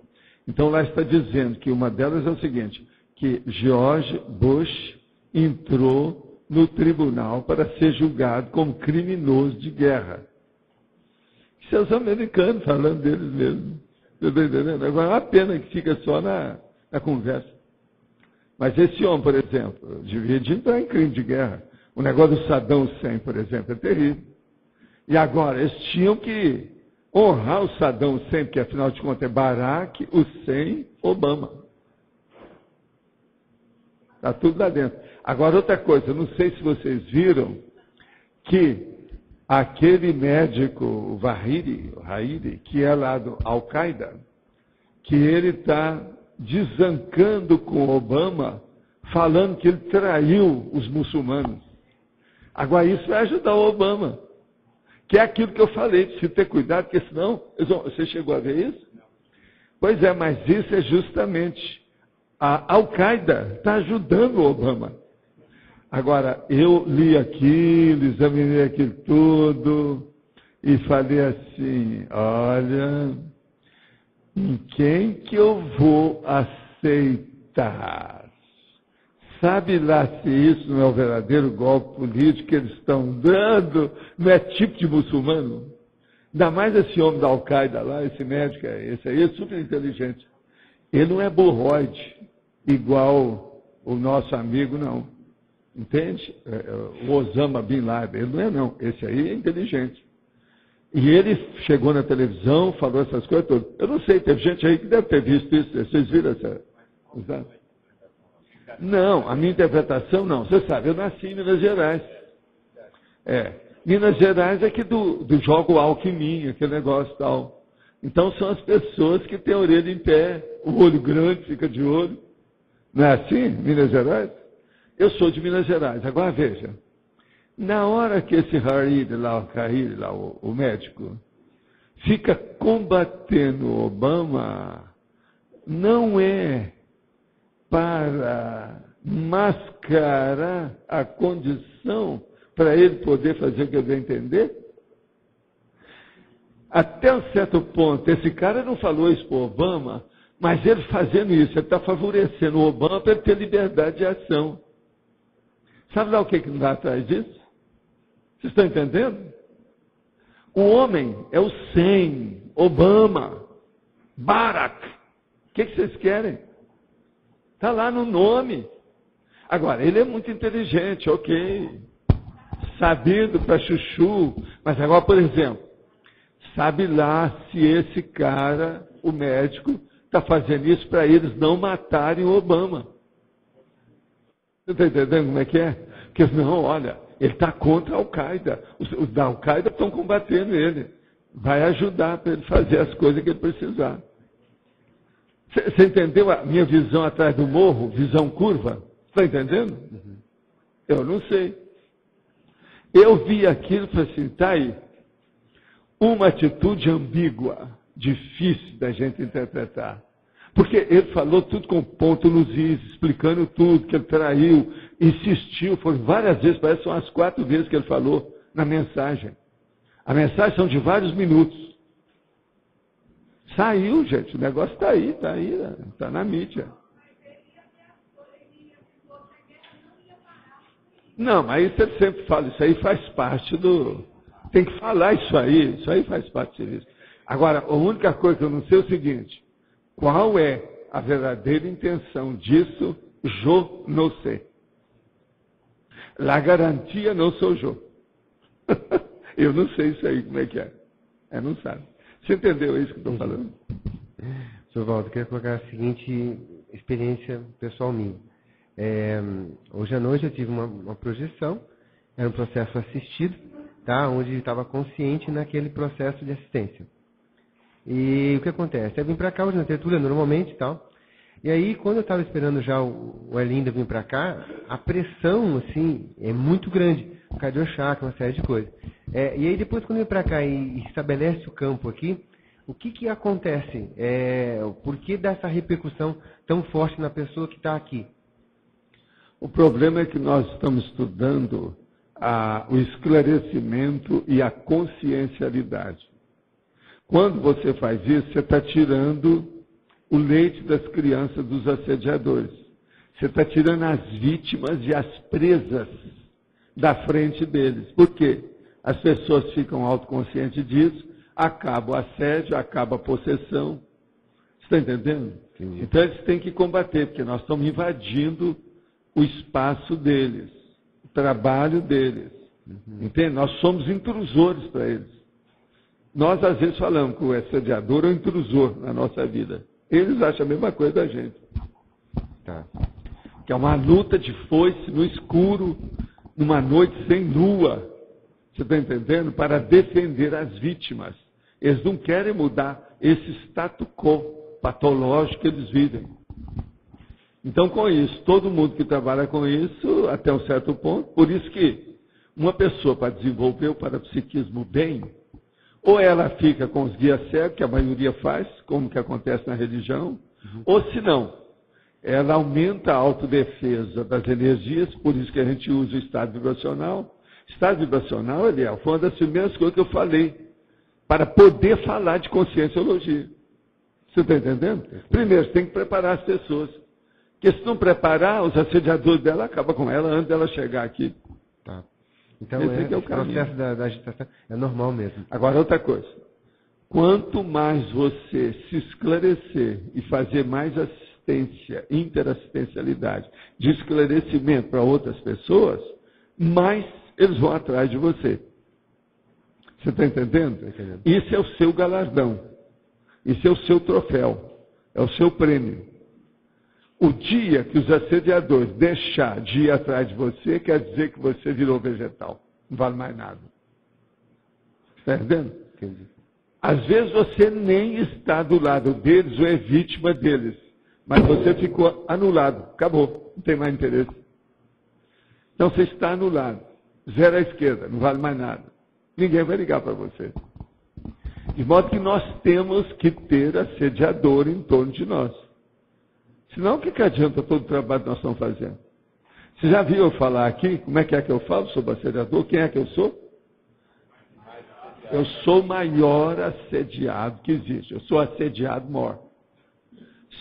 Então, lá está dizendo que uma delas é o seguinte, que George Bush entrou no tribunal para ser julgado como criminoso de guerra. Isso é os americanos falando deles mesmos. Você está entendendo? Agora, é uma pena que fica só na conversa. Mas esse homem, por exemplo, devia de entrar em crime de guerra. O negócio do Saddam Hussein, por exemplo, é terrível. E agora, eles tinham que honrar o Saddam Hussein, porque afinal de contas é Barack Hussein Obama. Está tudo lá dentro. Agora, outra coisa, não sei se vocês viram que aquele médico, o Vahidi, que é lá do Al-Qaeda, que ele está desancando com Obama, falando que ele traiu os muçulmanos. Agora, isso vai ajudar o Obama. Que é aquilo que eu falei, de ter cuidado, porque senão... Você chegou a ver isso? Pois é, mas isso é justamente... A Al-Qaeda está ajudando o Obama. Agora, eu li aquilo, examinei aquilo tudo, e falei assim, olha, em quem que eu vou aceitar? Sabe lá se isso não é o verdadeiro golpe político que eles estão dando? Não é tipo de muçulmano? Ainda mais esse homem da Al-Qaeda lá, esse médico, esse aí é super inteligente. Ele não é burroide, igual o nosso amigo, não. Entende? O Osama Bin Laden, ele não é, não. Esse aí é inteligente. E ele chegou na televisão, falou essas coisas todas. Eu não sei, teve gente aí que deve ter visto isso. Vocês viram essa? Não, a minha interpretação não. Você sabe, eu nasci em Minas Gerais. Minas Gerais é que do jogo alquimia, aquele negócio e tal. Então são as pessoas que têm a orelha em pé, o olho grande fica de olho. Não é assim, Minas Gerais? Eu sou de Minas Gerais. Agora veja, na hora que esse Hariri lá, o médico, fica combatendo o Obama, não é para mascarar a condição para ele poder fazer o que ele vai entender? Até um certo ponto, esse cara não falou isso para o Obama, mas ele fazendo isso, ele está favorecendo o Obama para ele ter liberdade de ação. Sabe lá o que não dá atrás disso? Vocês estão entendendo? O homem é o 100, Obama, Barack. O que vocês querem? Está lá no nome. Agora, ele é muito inteligente, ok. Sabido para chuchu. Mas agora, por exemplo, sabe lá se esse cara, o médico, está fazendo isso para eles não matarem o Obama. Você está entendendo como é que é? Porque não, olha, ele está contra a Al-Qaeda. Os da Al-Qaeda estão combatendo ele. Vai ajudar para ele fazer as coisas que ele precisar. Você entendeu a minha visão atrás do morro? Visão curva? Está entendendo? Eu não sei. Eu vi aquilo e falei assim, está aí. Uma atitude ambígua, difícil da gente interpretar. Porque ele falou tudo com ponto nos is, explicando tudo, que ele traiu, insistiu, foram várias vezes, parece que são as 4 vezes que ele falou na mensagem. A mensagem são de vários minutos. Saiu, gente, o negócio está aí, está na mídia. Não, mas isso ele sempre fala, isso aí faz parte do... Tem que falar isso aí faz parte do serviço. Agora, a única coisa que eu não sei é o seguinte, qual é a verdadeira intenção disso? Eu não sei. La garantia não sou eu. Eu não sei isso aí, como é que é. Não sabe. Você entendeu isso que eu estou falando? Sr. Waldo, eu quero colocar a seguinte experiência pessoal minha. Hoje à noite eu tive uma projeção, era um processo assistido, tá? Onde estava consciente naquele processo de assistência. E o que acontece? Eu vim para cá hoje na tertúlia normalmente e tal. E aí, quando eu estava esperando já o Erlindo vir para cá, a pressão, assim, é muito grande. Cardiochakra, uma série de coisas. E aí, depois, quando eu vim para cá e estabelece o campo aqui, o que acontece? Por que dessa repercussão tão forte na pessoa que está aqui? O problema é que nós estamos estudando o esclarecimento e a consciencialidade. Quando você faz isso, você está tirando o leite das crianças dos assediadores. Você está tirando as vítimas e as presas da frente deles. Por quê? As pessoas ficam autoconscientes disso, acaba o assédio, acaba a possessão. Você está entendendo? Sim. Então eles têm que combater, porque nós estamos invadindo o espaço deles, o trabalho deles. Entende? Nós somos intrusores para eles. Nós, às vezes, falamos que o assediador é um intrusor na nossa vida. Eles acham a mesma coisa da gente. Tá. Que é uma luta de foice no escuro, numa noite sem lua. Você está entendendo? Para defender as vítimas. Eles não querem mudar esse status quo patológico que eles vivem. Então, com isso, todo mundo que trabalha com isso, até um certo ponto, por isso que uma pessoa, para desenvolver o parapsiquismo bem, ou ela fica com os guias cegos, que a maioria faz, como que acontece na religião, ou se não, ela aumenta a autodefesa das energias, por isso que a gente usa o estado vibracional. Estado vibracional, Eliel, foi uma das primeiras coisas que eu falei, para poder falar de conscienciologia. Você está entendendo? Primeiro, você tem que preparar as pessoas. Porque se não preparar, os assediadores dela acabam com ela antes dela chegar aqui. Tá. Então, esse é o processo da agitação é normal mesmo. Agora, outra coisa. Quanto mais você se esclarecer e fazer mais assistência, interassistencialidade, de esclarecimento para outras pessoas, mais eles vão atrás de você. Você está entendendo? Isso é o seu galardão. Isso é o seu troféu. É o seu prêmio. O dia que os assediadores deixar de ir atrás de você, quer dizer que você virou vegetal. Não vale mais nada. Está entendendo? Entendi. Às vezes você nem está do lado deles ou é vítima deles. Mas você ficou anulado. Acabou. Não tem mais interesse. Então você está anulado. Zero à esquerda. Não vale mais nada. Ninguém vai ligar para você. De modo que nós temos que ter assediador em torno de nós. Senão, o que adianta todo o trabalho que nós estamos fazendo? Você já viu eu falar aqui? Como é que eu falo sobre assediador? Quem é que eu sou? Eu sou o maior assediado que existe. Eu sou assediado maior.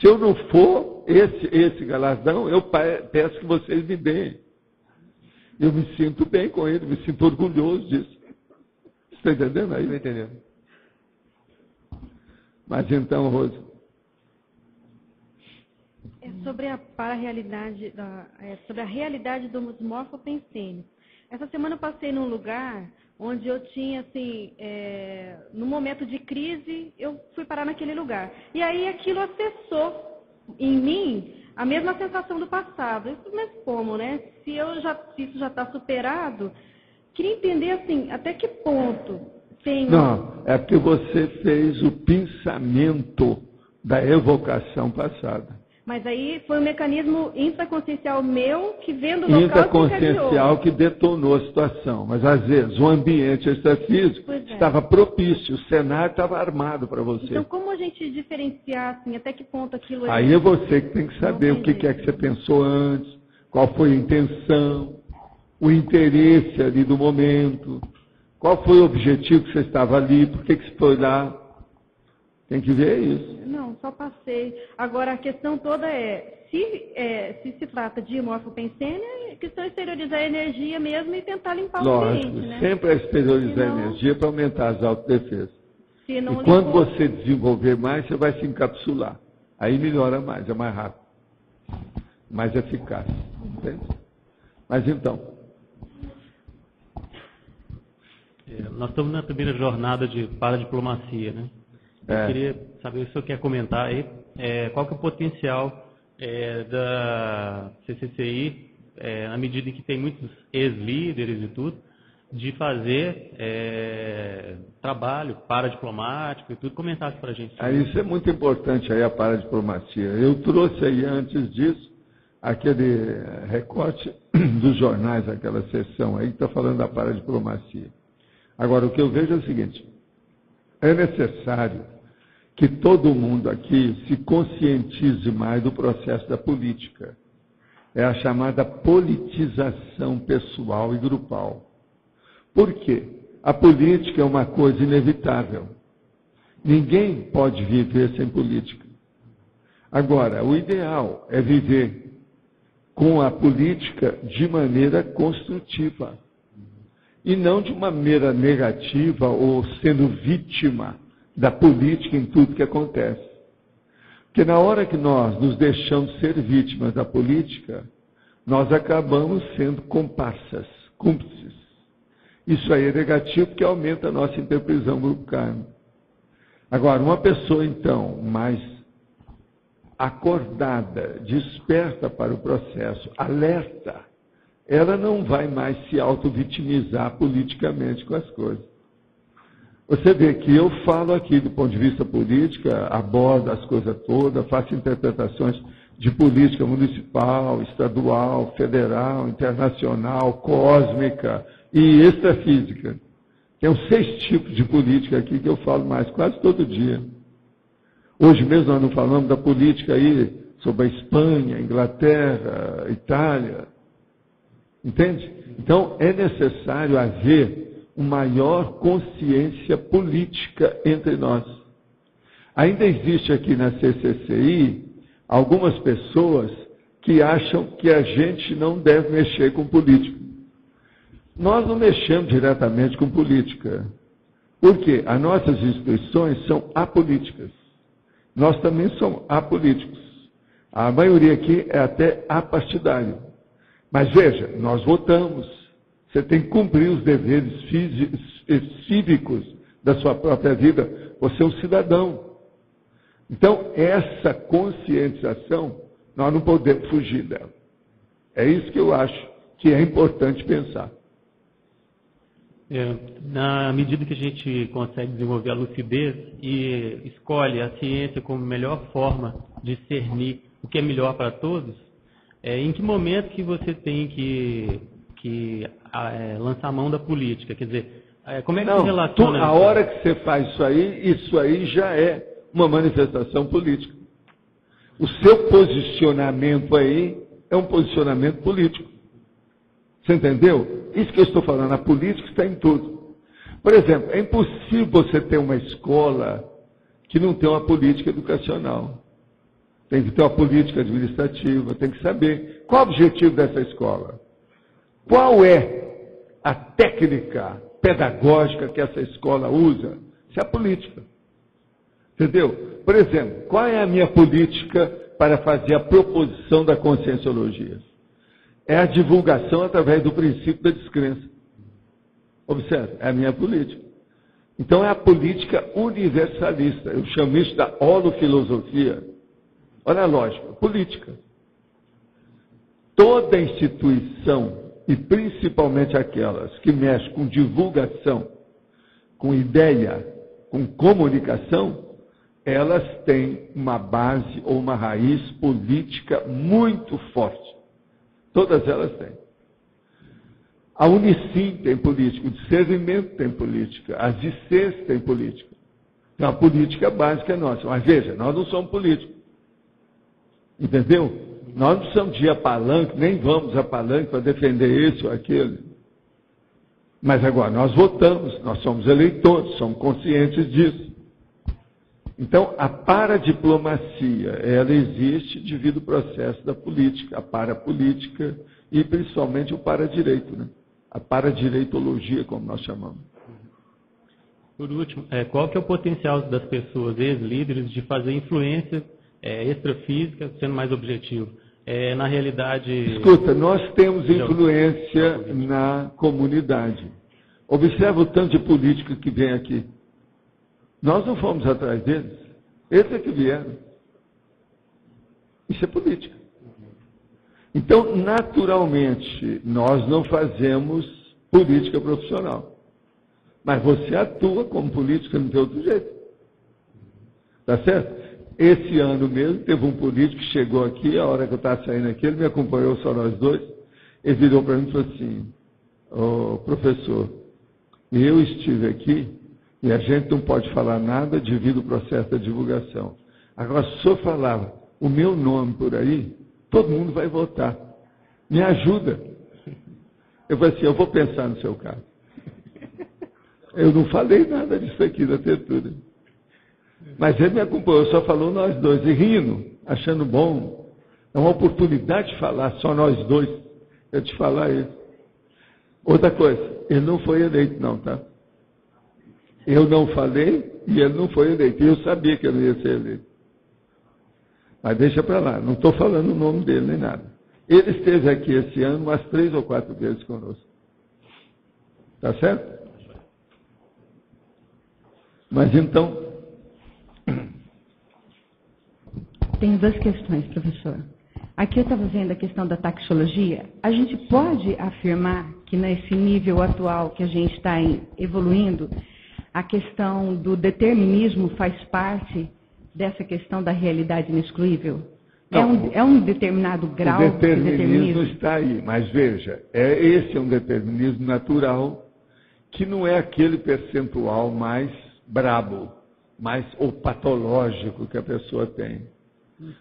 Se eu não for esse galardão, eu peço que vocês me deem. Eu me sinto bem com ele, me sinto orgulhoso disso. Você está entendendo aí? Estou entendendo. Mas então, Rose... Sobre a para-realidade, sobre a realidade dos morfopensênios. Essa semana eu passei num lugar onde eu tinha, assim, no momento de crise, eu fui parar naquele lugar. E aí aquilo acessou em mim a mesma sensação do passado. Isso, mas como, né? Se isso já está superado, queria entender, assim, até que ponto tem... Não, é porque você fez o pensamento da evocação passada. Mas aí foi um mecanismo intraconsciencial meu que vendo o local intraconsciencial que detonou a situação. Mas às vezes o ambiente extrafísico estava propício, o cenário estava armado para você. Então como a gente diferenciar, assim, até que ponto aquilo é... Aí é você que tem que saber o que é que você pensou antes, qual foi a intenção, o interesse ali do momento, qual foi o objetivo que você estava ali, por que você foi lá. Tem que ver isso. Não, só passei. Agora, a questão toda se trata de morfopensênia, é questão de exteriorizar a energia mesmo e tentar limpar o ambiente, né? Sempre é exteriorizar a energia para aumentar as autodefesas. E limpou... quando você desenvolver mais, você vai se encapsular. Aí melhora mais, é mais rápido. Mais eficaz. Entende? Mas então... Nós estamos na primeira jornada de paradiplomacia, né? Eu queria saber se o senhor quer comentar aí, qual que é o potencial da CCCI, na medida em que tem muitos ex-líderes e tudo, de fazer trabalho paradiplomático e tudo. Comentasse para a gente. Isso é muito importante, aí a paradiplomacia. Eu trouxe aí antes disso aquele recorte dos jornais, aquela sessão aí que está falando da paradiplomacia. Agora, o que eu vejo é o seguinte: é necessário que todo mundo aqui se conscientize mais do processo da política. É a chamada politização pessoal e grupal. Por quê? A política é uma coisa inevitável. Ninguém pode viver sem política. Agora, o ideal é viver com a política de maneira construtiva. E não de uma maneira negativa ou sendo vítima da política em tudo que acontece. Porque na hora que nós nos deixamos ser vítimas da política, nós acabamos sendo comparsas, cúmplices. Isso aí é negativo porque aumenta a nossa interprisão grupo karma. Agora, uma pessoa, então, mais acordada, desperta para o processo, alerta, ela não vai mais se auto-vitimizar politicamente com as coisas. Você vê que eu falo aqui do ponto de vista político, abordo as coisas todas, faço interpretações de política municipal, estadual, federal, internacional, cósmica e extrafísica. Tem 6 tipos de política aqui que eu falo mais quase todo dia. Hoje mesmo nós não falamos da política aí sobre a Espanha, Inglaterra, Itália. Entende? Então é necessário haver uma maior consciência política entre nós. Ainda existe aqui na CCCI algumas pessoas que acham que a gente não deve mexer com política. Nós não mexemos diretamente com política. Por quê? As nossas instituições são apolíticas. Nós também somos apolíticos. A maioria aqui é até apartidário. Mas veja, nós votamos. Você tem que cumprir os deveres cívicos da sua própria vida. Você é um cidadão. Então, essa conscientização, nós não podemos fugir dela. É isso que eu acho que é importante pensar. Na medida que a gente consegue desenvolver a lucidez e escolhe a ciência como melhor forma de discernir o que é melhor para todos, em que momento que você tem que lançar a mão da política? Quer dizer, como é que se relaciona? A hora que você faz isso aí já é uma manifestação política. O seu posicionamento aí é um posicionamento político. Você entendeu? Isso que eu estou falando, a política está em tudo. Por exemplo, é impossível você ter uma escola que não tem uma política educacional. Tem que ter uma política administrativa, tem que saber qual o objetivo dessa escola. Qual é a técnica pedagógica que essa escola usa? Isso é a política. Entendeu? Por exemplo, qual é a minha política para fazer a proposição da conscienciologia? É a divulgação através do princípio da descrença. Observe, é a minha política. Então é a política universalista. Eu chamo isso da holofilosofia. Olha a lógica, política. Toda instituição, e principalmente aquelas que mexem com divulgação, com ideia, com comunicação, elas têm uma base ou uma raiz política muito forte. Todas elas têm. A Unicim tem política, o discernimento tem política, as ICs têm política. Então a política básica é nossa. Mas veja, nós não somos políticos. Entendeu? Nós não precisamos de ir a palanque, nem vamos a palanque para defender esse ou aquele. Mas agora, nós votamos, nós somos eleitores, somos conscientes disso. Então, a paradiplomacia, ela existe devido ao processo da política, a parapolítica e principalmente o paradireito, né? A paradireitologia, como nós chamamos. Por último, qual que é o potencial das pessoas, ex-líderes, de fazer influência extrafísica, sendo mais objetivo? Na realidade... Escuta, nós temos influência na comunidade. Observa o tanto de política que vem aqui. Nós não fomos atrás deles. Eles é que vieram. Isso é política. Então, naturalmente, nós não fazemos política profissional. Mas você atua como político, não tem outro jeito. Tá certo? Esse ano mesmo, teve um político que chegou aqui, a hora que eu estava saindo aqui, ele me acompanhou, só nós dois, ele virou para mim e falou assim, professor, eu estive aqui e a gente não pode falar nada devido ao processo da divulgação. Agora, se o senhor falava o meu nome por aí, todo mundo vai votar. Me ajuda. Eu falei assim, eu vou pensar no seu caso. Eu não falei nada disso aqui da tertúlia. Mas ele me acompanhou, só falou nós dois, e rindo, achando bom. É uma oportunidade de falar, só nós dois. Eu te falar isso. Outra coisa, ele não foi eleito não, tá? Eu não falei e ele não foi eleito. E eu sabia que ele não ia ser eleito. Mas deixa para lá, não estou falando o nome dele nem nada. Ele esteve aqui esse ano umas 3 ou 4 vezes conosco. Tá certo? Mas então... Tenho 2 questões, professor. Aqui eu estava vendo a questão da taxologia. A gente pode afirmar que nesse nível atual que a gente está evoluindo, a questão do determinismo faz parte dessa questão da realidade inexcluível? É um determinado grau de determinismo? O determinismo de está aí, mas veja, esse é um determinismo natural que não é aquele percentual mais brabo, ou patológico que a pessoa tem.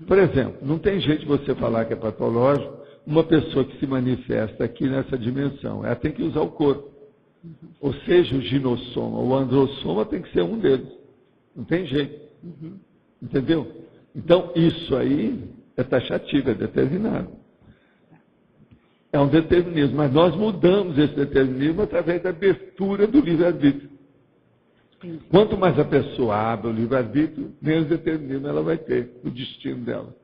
Por exemplo, não tem jeito de você falar que é patológico uma pessoa que se manifesta aqui nessa dimensão. Ela tem que usar o corpo. Ou seja, o ginossoma ou o androssoma tem que ser um deles. Não tem jeito. Entendeu? Então, isso aí é taxativo, é determinado. É um determinismo, mas nós mudamos esse determinismo através da abertura do livre-arbítrio. Quanto mais a pessoa abre o livre-arbítrio, menos determinismo ela vai ter, o destino dela.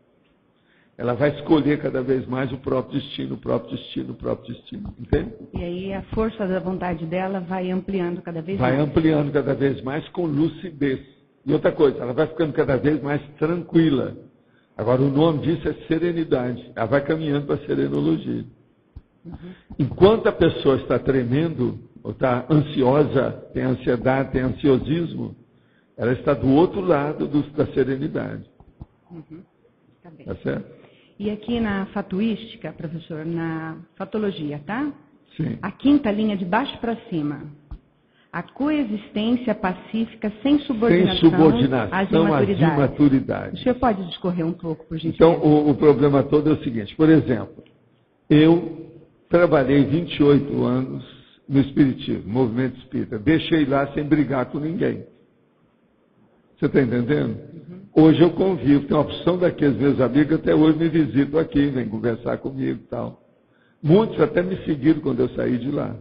Ela vai escolher cada vez mais o próprio destino, o próprio destino, o próprio destino. Entende? E aí a força da vontade dela vai ampliando cada vez mais. Vai ampliando cada vez mais com lucidez. E outra coisa, ela vai ficando cada vez mais tranquila. Agora, o nome disso é serenidade. Ela vai caminhando para a serenologia. Enquanto a pessoa está tremendo, ou está ansiosa, tem ansiedade, tem ansiosismo, ela está do outro lado da serenidade. Tá bem. Tá certo? E aqui na fatuística, professor, na fatologia, tá? Sim. A 5ª linha de baixo para cima. A coexistência pacífica sem subordinação, às imaturidades. O senhor pode discorrer um pouco, por gentileza? Então, o problema todo é o seguinte. Por exemplo, eu trabalhei 28 anos no Espiritismo, movimento espírita. Deixei lá sem brigar com ninguém. Você está entendendo? Hoje eu convivo. Tem uma opção daqueles meus amigos, até hoje me visitam aqui, vêm conversar comigo e tal. Muitos até me seguiram quando eu saí de lá.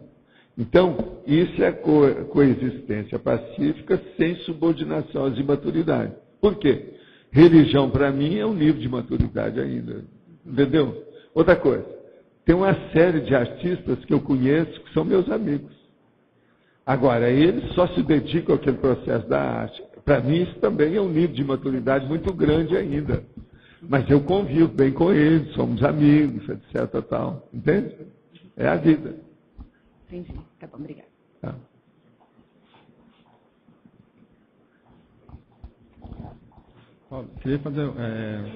Então, isso é coexistência pacífica sem subordinação às imaturidades. Por quê? Religião, para mim, é um nível de maturidade ainda. Entendeu? Outra coisa, tem uma série de artistas que eu conheço que são meus amigos. Agora, eles só se dedicam àquele processo da arte. Para mim, isso também é um nível de maturidade muito grande ainda. Mas eu convivo bem com eles, somos amigos, etc. Tal. Entende? É a vida. Entendi. Tá bom, obrigada. Tá. Paulo, queria fazer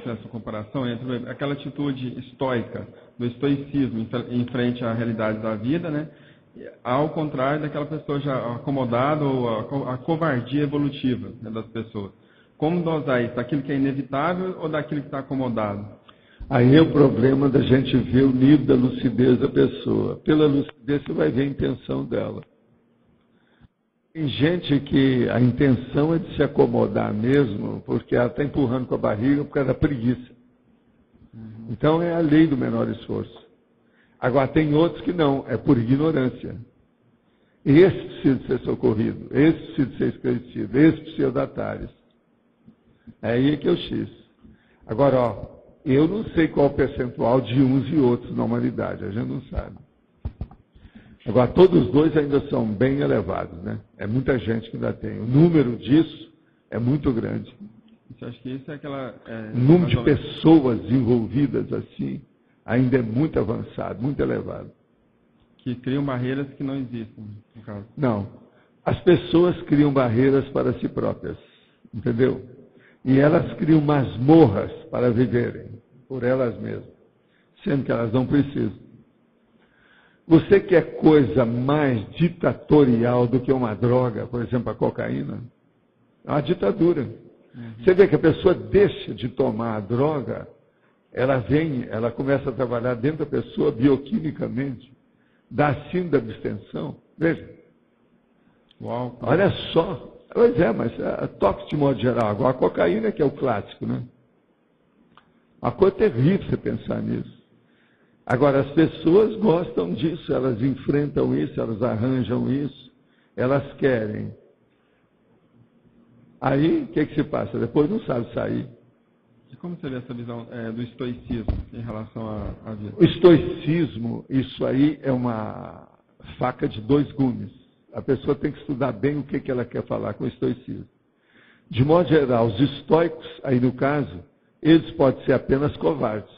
essa comparação entre aquela atitude estoica, do estoicismo em frente à realidade da vida, né? Ao contrário daquela pessoa já acomodada, ou a covardia evolutiva, né, das pessoas. Como dosar isso? Daquilo que é inevitável ou daquilo que está acomodado? Aí é o problema da gente ver o nível da lucidez da pessoa. Pela lucidez você vai ver a intenção dela. Tem gente que a intenção é de se acomodar mesmo, porque ela está empurrando com a barriga por causa da preguiça. Então é a lei do menor esforço. Agora tem outros que não, é por ignorância. Esse precisa ser socorrido, esse precisa ser esclarecido, esse precisa dar atalhos. É aí que eu X. Agora, ó, eu não sei qual o percentual de uns e outros na humanidade, a gente não sabe. Agora, todos os dois ainda são bem elevados, né? É muita gente que ainda tem. O número disso é muito grande. Você acha que isso é aquela... o número de pessoas envolvidas assim ainda é muito avançado, muito elevado. Que criam barreiras que não existem, no caso. Não. As pessoas criam barreiras para si próprias, entendeu? E elas criam masmorras para viverem, por elas mesmas, sendo que elas não precisam. Você quer coisa mais ditatorial do que uma droga, por exemplo, a cocaína? É uma ditadura. Você vê que a pessoa deixa de tomar a droga, ela começa a trabalhar dentro da pessoa bioquimicamente, dá síndrome da abstenção. Veja. Uau. Olha só. Pois é, mas toque de modo geral. Agora a cocaína que é o clássico, né? Uma coisa terrível você pensar nisso. Agora, as pessoas gostam disso, elas enfrentam isso, elas arranjam isso, elas querem. Aí, o que se passa? Depois não sabe sair. E como você vê essa visão do estoicismo em relação à vida? O estoicismo, isso aí é uma faca de dois gumes. A pessoa tem que estudar bem o que ela quer falar com o estoicismo. De modo geral, os estoicos, aí no caso, eles podem ser apenas covardes.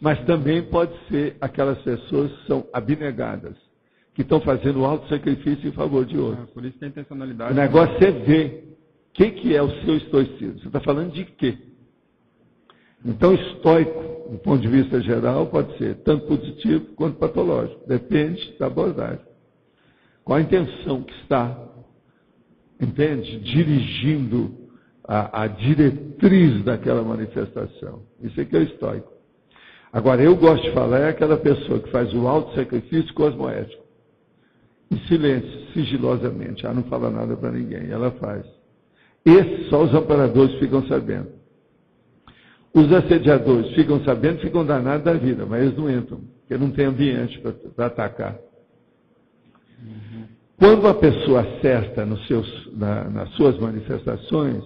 Mas também pode ser aquelas pessoas que são abnegadas, que estão fazendo auto-sacrifício em favor de outros. Por isso que a intencionalidade... O negócio é ver o que é o seu estoicismo. Você está falando de quê? Então, estoico, do ponto de vista geral, pode ser tanto positivo quanto patológico. Depende da abordagem. Qual a intenção que está, entende? Dirigindo a diretriz daquela manifestação. Isso aqui é o estoico. Agora, eu gosto de falar, é aquela pessoa que faz o auto-sacrifício cosmoético. Em silêncio, sigilosamente. Não fala nada para ninguém. Ela faz. Esse só os amparadores ficam sabendo. Os assediadores ficam sabendo, ficam danados da vida, mas eles não entram, porque não tem ambiente para atacar. Quando a pessoa acerta nas suas manifestações,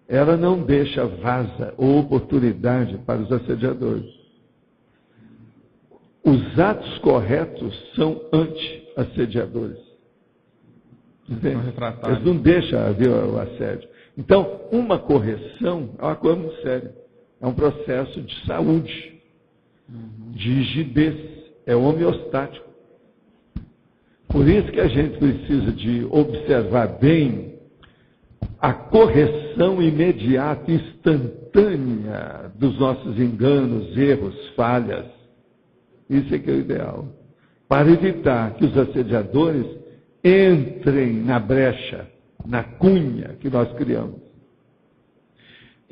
ela não deixa vaza ou oportunidade para os assediadores. Os atos corretos são anti-assediadores. Eles não deixam haver o assédio. Então, uma correção é uma coisa muito séria. É um processo de saúde, de rigidez, é homeostático. Por isso que a gente precisa de observar bem a correção imediata, instantânea dos nossos enganos, erros, falhas. Isso é que é o ideal. Para evitar que os assediadores entrem na brecha, na cunha que nós criamos.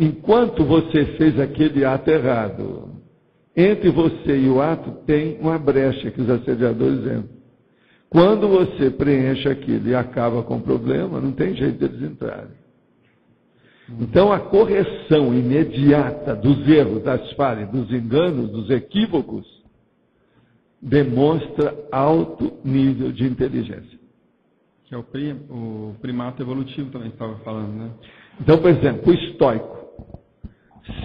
Enquanto você fez aquele ato errado, entre você e o ato tem uma brecha que os assediadores entram. Quando você preenche aquilo e acaba com o problema, não tem jeito deles entrarem. Então, a correção imediata dos erros, das falhas, dos enganos, dos equívocos, demonstra alto nível de inteligência. Que é o primato evolutivo também estava falando, né? Então, por exemplo, o estoico,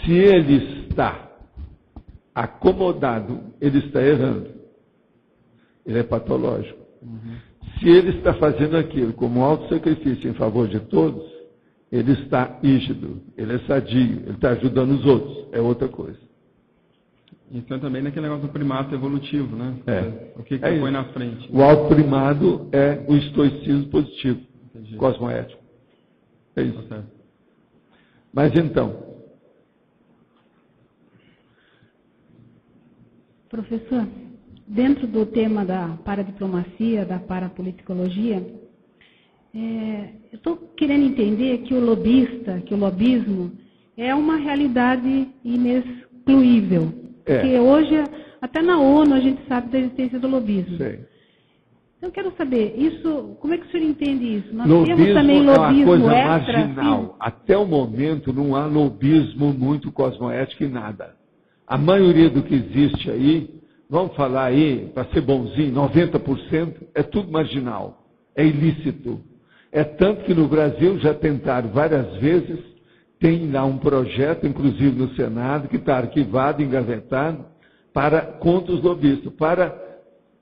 se ele está acomodado, ele está errando. Ele é patológico. Se ele está fazendo aquilo como auto-sacrifício em favor de todos, ele está rígido, ele é sadio, ele está ajudando os outros. É outra coisa. Então também naquele negócio do primato evolutivo, né? O que põe na frente? O auto-primado é o estoicismo positivo, cosmoético. É isso. Tá. Mas então... Professor, dentro do tema da paradiplomacia, da parapoliticologia, eu estou querendo entender que o lobismo é uma realidade inexcluível. Porque hoje, até na ONU, a gente sabe da existência do lobismo. Sim. Então, eu quero saber, como é que o senhor entende isso? Nós lobismo temos também lobismo é uma coisa extra, marginal. Até o momento, não há lobismo muito cosmoético em nada. A maioria do que existe aí, vamos falar aí, para ser bonzinho, 90%, é tudo marginal. É ilícito. É tanto que no Brasil já tentaram várias vezes, tem lá um projeto, inclusive no Senado, que está arquivado, engavetado, contra os lobistas, para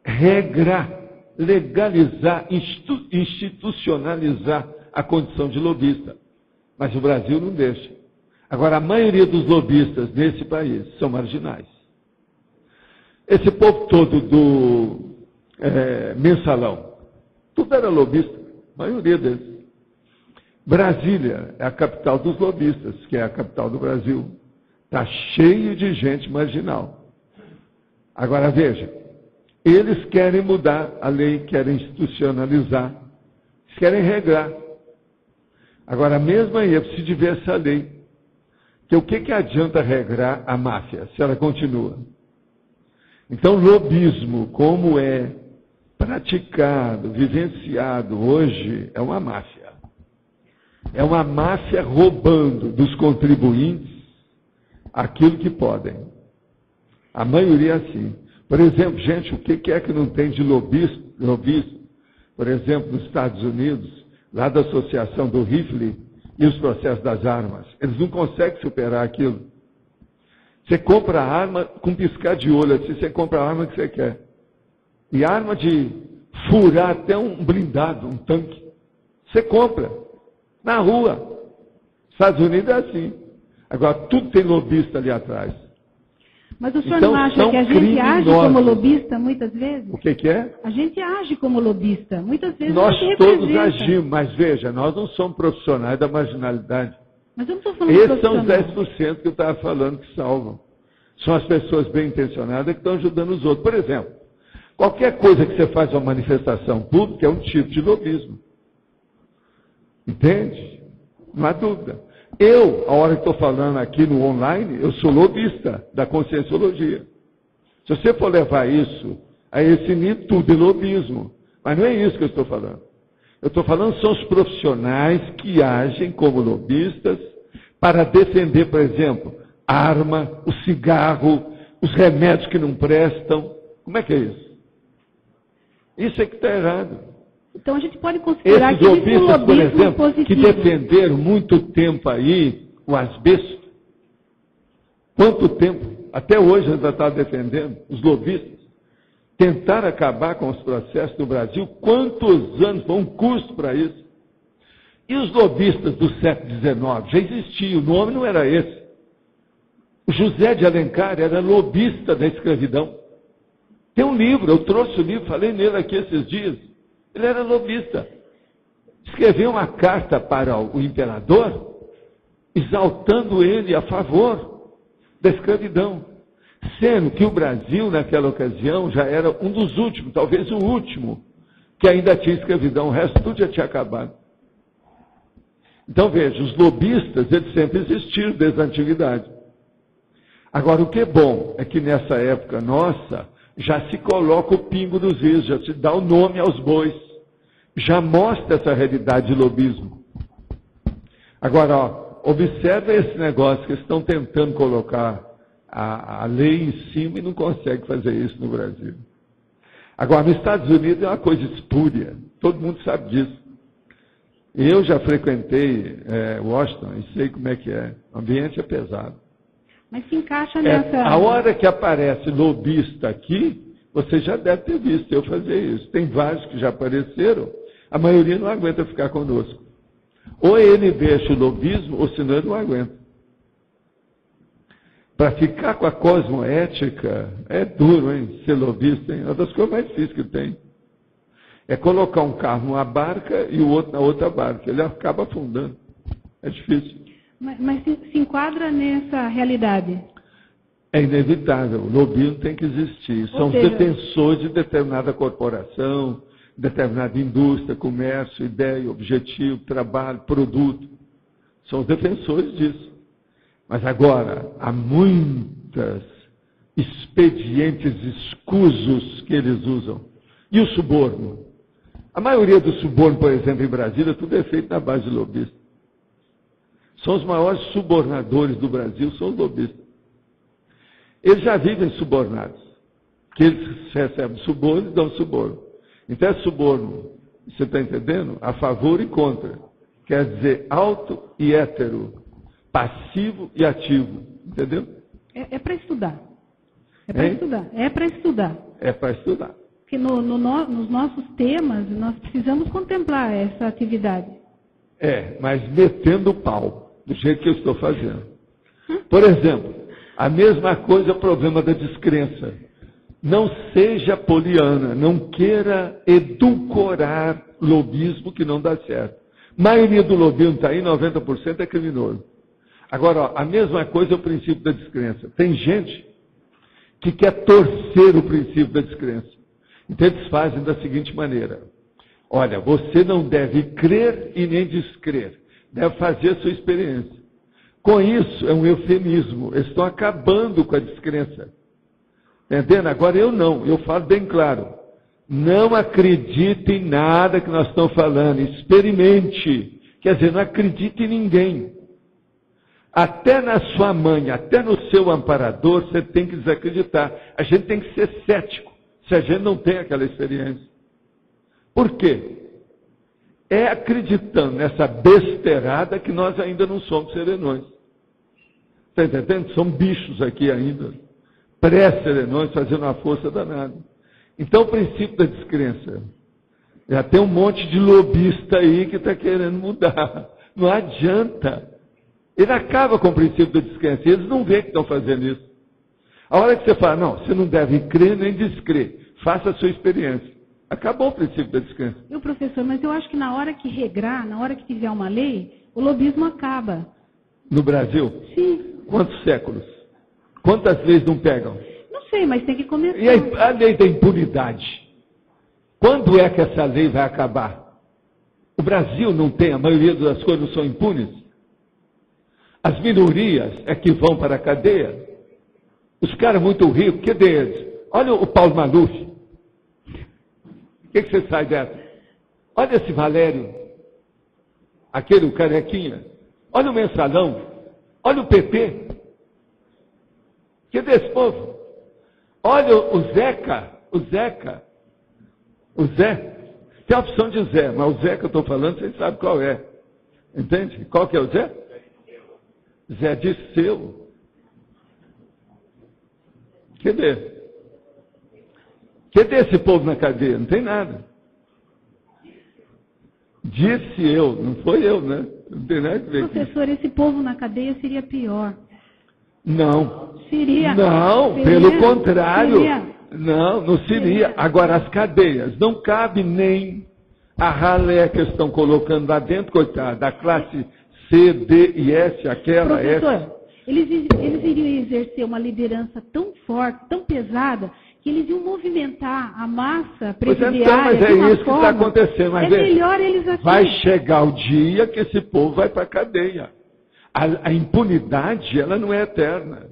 regrar, legalizar, institucionalizar a condição de lobista. Mas o Brasil não deixa. Agora, a maioria dos lobistas nesse país são marginais. Esse povo todo Mensalão. Tudo era lobista, a maioria deles. Brasília é a capital dos lobistas, que é a capital do Brasil. Está cheio de gente marginal. Agora veja, eles querem mudar a lei, querem institucionalizar, querem regrar. Agora, mesmo aí, é preciso de ver essa lei. Que o que adianta regrar a máfia, se ela continua? Então, lobismo, como é praticado, vivenciado hoje, é uma máfia. É uma máfia roubando dos contribuintes aquilo que podem. A maioria é assim. Por exemplo, gente, o que é que não tem de lobista? Por exemplo, nos Estados Unidos, lá da associação do rifle e os processos das armas. Eles não conseguem superar aquilo. Você compra a arma com piscar de olho, assim, você compra a arma que você quer. E arma de furar até um blindado, um tanque. Você compra. Na rua. Estados Unidos é assim. Agora, tudo tem lobista ali atrás. Mas o senhor não acha que a gente age como lobista muitas vezes? O que é? A gente age como lobista. Muitas vezes nós a gente todos agimos, mas veja, nós não somos profissionais da marginalidade. Mas eu não estou falando Esses são os 10% que eu estava falando que salvam. São as pessoas bem intencionadas que estão ajudando os outros. Por exemplo, qualquer coisa que você faz uma manifestação pública é um tipo de lobismo. Entende? Não há dúvida. Eu, a hora que estou falando aqui no online, eu sou lobista da conscienciologia. Se você for levar isso a esse nível, tudo é lobismo. Mas não é isso que eu estou falando. Eu estou falando são os profissionais que agem como lobistas para defender, por exemplo, a arma, o cigarro, os remédios que não prestam. Como é que é isso? Isso é que está errado. Então a gente pode considerar esses lobistas, por exemplo, positivo, que defenderam muito tempo aí o asbesto. Quanto tempo? Até hoje ainda está defendendo os lobistas. Tentaram acabar com os processos no Brasil. Quantos anos? Foi um custo para isso. E os lobistas do século XIX? Já existia, o nome não era esse. O José de Alencar era lobista da escravidão. Tem um livro, eu trouxe o livro, falei nele aqui esses dias. Ele era lobista. Escreveu uma carta para o imperador, exaltando ele a favor da escravidão. Sendo que o Brasil, naquela ocasião, já era um dos últimos, talvez o último, que ainda tinha escravidão. O resto tudo já tinha acabado. Então, veja, os lobistas, eles sempre existiram desde a antiguidade. Agora, o que é bom é que nessa época nossa, já se coloca o pingo dos is, já se dá o nome aos bois. Já mostra essa realidade de lobismo. Agora, observa esse negócio que estão tentando colocar a lei em cima e não conseguem fazer isso no Brasil. Agora, nos Estados Unidos é uma coisa espúria. Todo mundo sabe disso. Eu já frequentei Washington e sei como é que é. O ambiente é pesado. Mas se encaixa nessa... A hora que aparece lobista aqui, você já deve ter visto eu fazer isso. Tem vários que já apareceram, a maioria não aguenta ficar conosco. Ou ele deixa o lobismo, ou senão ele não aguenta. Para ficar com a cosmoética, é duro, hein? Ser lobista, hein? É uma das coisas mais difíceis que tem. É colocar um carro numa barca e o outro na outra barca. Ele acaba afundando. É difícil. Mas se enquadra nessa realidade? É inevitável. O lobismo tem que existir. São os defensores de determinada corporação, determinada indústria, comércio, ideia, objetivo, trabalho, produto. São os defensores disso. Mas agora, há muitos expedientes escusos que eles usam. E o suborno? A maioria do suborno, por exemplo, em Brasília, tudo é feito na base de lobista. São os maiores subornadores do Brasil, são os lobistas. Eles já vivem subornados. Que eles recebem suborno e dão suborno. Então é suborno, você está entendendo? A favor e contra. Quer dizer auto e hétero. Passivo e ativo. Entendeu? É para estudar. É para estudar. É para estudar. É para estudar. Porque nos nossos temas, nós precisamos contemplar essa atividade. Mas metendo o pau. Do jeito que eu estou fazendo. Por exemplo, a mesma coisa é o problema da descrença. Não seja poliana, não queira edulcorar lobismo que não dá certo. A maioria do lobismo está aí, 90% é criminoso. Agora, ó, a mesma coisa é o princípio da descrença. Tem gente que quer torcer o princípio da descrença. Então eles fazem da seguinte maneira: olha, você não deve crer e nem descrer, deve fazer a sua experiência. Com isso, é um eufemismo, eles estão acabando com a descrença. Entendendo? Agora eu não, eu falo bem claro. Não acredite em nada que nós estamos falando, experimente. Quer dizer, não acredite em ninguém. Até na sua mãe, até no seu amparador, você tem que desacreditar. A gente tem que ser cético, se a gente não tem aquela experiência. Por quê? É acreditando nessa besteirada que nós ainda não somos serenões. Está entendendo? São bichos aqui ainda. Pré-serenões fazendo uma força danada. Então, o princípio da descrença. Já tem um monte de lobista aí que está querendo mudar. Não adianta. Ele acaba com o princípio da descrença. Eles não veem que estão fazendo isso. A hora que você fala, não, você não deve crer nem descrer. Faça a sua experiência. Acabou o princípio da descrença. Eu, professor, mas eu acho que na hora que regrar, na hora que tiver uma lei, o lobismo acaba. No Brasil? Sim. Quantos séculos? Quantas leis não pegam? Não sei, mas tem que começar. E a lei da impunidade? Quando é que essa lei vai acabar? O Brasil não tem, a maioria das coisas não são impunes. As minorias é que vão para a cadeia. Os caras muito ricos, que deles? Olha o Paulo Maluf. O que você sai dessa? Olha esse Valério. Aquele, o carequinha. Olha o Mensalão. Olha o PT. Que desse povo? Olha o Zeca. O Zeca. O Zé. Tem a opção de Zé, mas o Zé que eu estou falando, vocês sabem qual é. Entende? Qual que é o Zé? Zé Disseu. Cadê? Cadê esse povo na cadeia? Não tem nada. Disse eu, não foi eu, né? Não tem nada a ver. Professor, esse povo na cadeia seria pior. Não. Seria. Não, seria, pelo contrário. Seria. Não seria. Agora, as cadeias, não cabe nem a ralé que estão colocando lá dentro, coitada, da classe C, D e S, aquela Professor, S. Eles iriam exercer uma liderança tão forte, tão pesada, que eles iam movimentar a massa presidiária. Mas é isso que está acontecendo. Mas melhor eles assim. Vai chegar o dia que esse povo vai para a cadeia. A impunidade, ela não é eterna.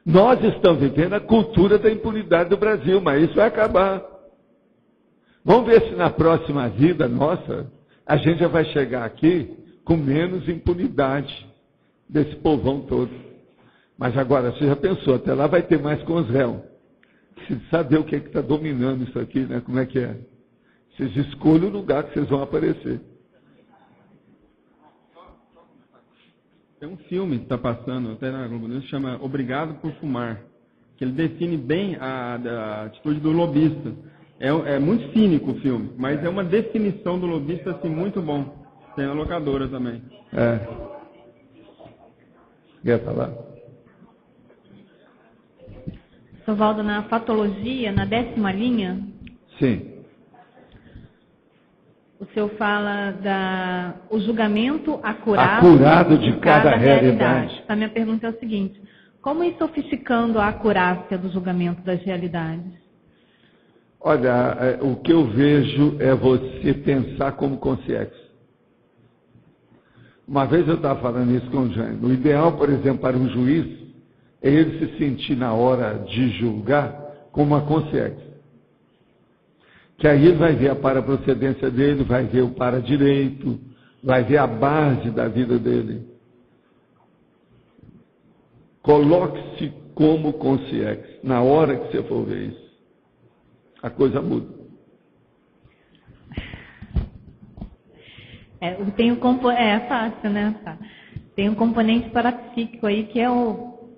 Nós estamos vivendo a cultura da impunidade do Brasil, mas isso vai acabar. Vamos ver se na próxima vida nossa, a gente já vai chegar aqui com menos impunidade desse povão todo. Mas agora, você já pensou, até lá vai ter mais com os réus. Precisa saber o que está dominando isso aqui, né? Como é que é? Vocês escolhem o lugar que vocês vão aparecer. Tem um filme que está passando, até na Globo News, chama Obrigado por Fumar, que ele define bem a atitude do lobista. É muito cínico o filme, mas é uma definição do lobista assim, muito bom. Tem na locadora também. Quer falar? Sovaldo, na patologia, na 10ª linha, sim. O senhor fala o julgamento acurado de cada realidade. A minha pergunta é o seguinte: como ir sofisticando a acurácia do julgamento das realidades? Olha, o que eu vejo é você pensar como consciência. Uma vez eu estava falando isso com o Jânio. O ideal, por exemplo, para um juiz é ele se sentir na hora de julgar como uma consciência. Que aí ele vai ver a paraprocedência dele, vai ver o paradireito, vai ver a base da vida dele. Coloque-se como consciência. Na hora que você for ver isso, a coisa muda. É fácil, né? Tem um componente parapsíquico aí que é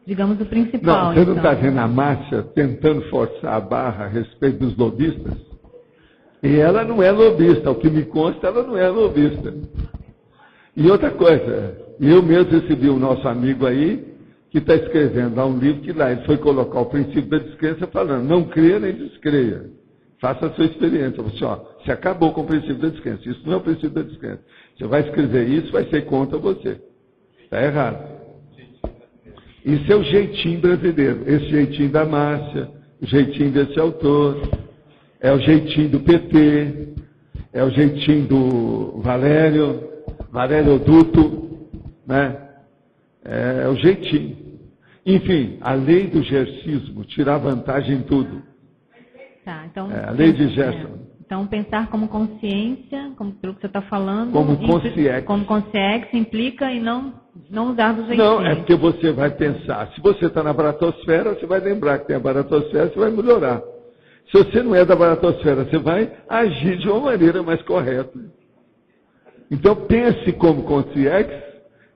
digamos, o principal. Não, você não está vendo a Márcia tentando forçar a barra a respeito dos lobistas? E ela não é lobista, o que me consta, ela não é lobista. E outra coisa, eu mesmo recebi o nosso amigo aí, que está escrevendo lá um livro que lá ele foi colocar o princípio da descrença falando, não creia nem descreia. Faça a sua experiência. Você acabou com o princípio da descrença. Isso não é o princípio da descrença. Você vai escrever isso, vai ser contra você. Está errado. Isso é o jeitinho brasileiro. Esse jeitinho da Márcia, o jeitinho desse autor, é o jeitinho do PT, é o jeitinho do Valério Duto, né? É o jeitinho. Enfim, a lei do Gersismo, tirar vantagem em tudo. Tá, então, a lei de Gerson. Então, pensar como consciência, como pelo que você está falando. Como consciência. Como consciência implica em não usar do jeitinho. Não, é porque você vai pensar. Se você está na baratosfera, você vai lembrar que tem a baratosfera, você vai melhorar. Se você não é da baratosfera, você vai agir de uma maneira mais correta. Então, pense como consciência,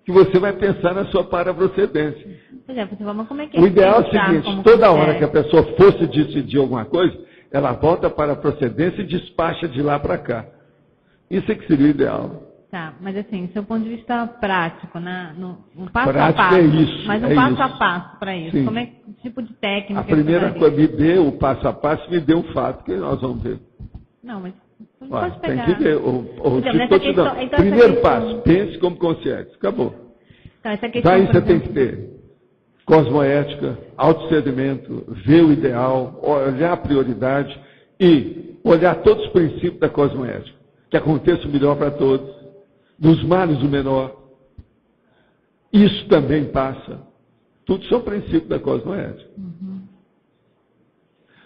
que você vai pensar na sua paraprocedência. Por exemplo, como é que o ideal é o seguinte, toda hora que a pessoa fosse decidir alguma coisa, ela volta para a procedência e despacha de lá para cá. Isso é que seria o ideal. Tá, mas assim, do seu ponto de vista prático, né? Um passo prático a passo. É isso. Mas um passo a passo para isso. Sim. Como é que tipo de técnica? A primeira coisa, me dê o passo a passo, me dê um fato que nós vamos ver. Não, mas não pode pegar. Tem que ver. Primeiro passo, pense como consciência. Acabou. Então, essa questão, daí você tem que ter cosmoética, autodiscernimento, ver o ideal, olhar a prioridade e olhar todos os princípios da cosmoética. Que aconteça o melhor para todos, dos males o menor. Isso também passa. Tudo são princípios da cosmoética. Uhum.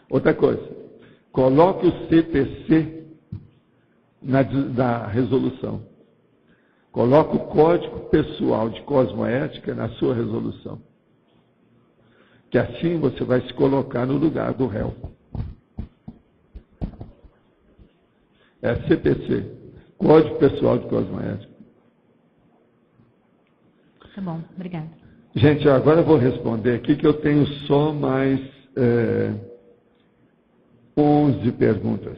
Outra coisa, coloque o CPC na resolução. Coloque o Código Pessoal de Cosmoética na sua resolução. Que assim você vai se colocar no lugar do réu. É CPC, Código Pessoal de Cosmoética. Tá bom, obrigada. Gente, agora eu vou responder aqui que eu tenho só mais 11 perguntas.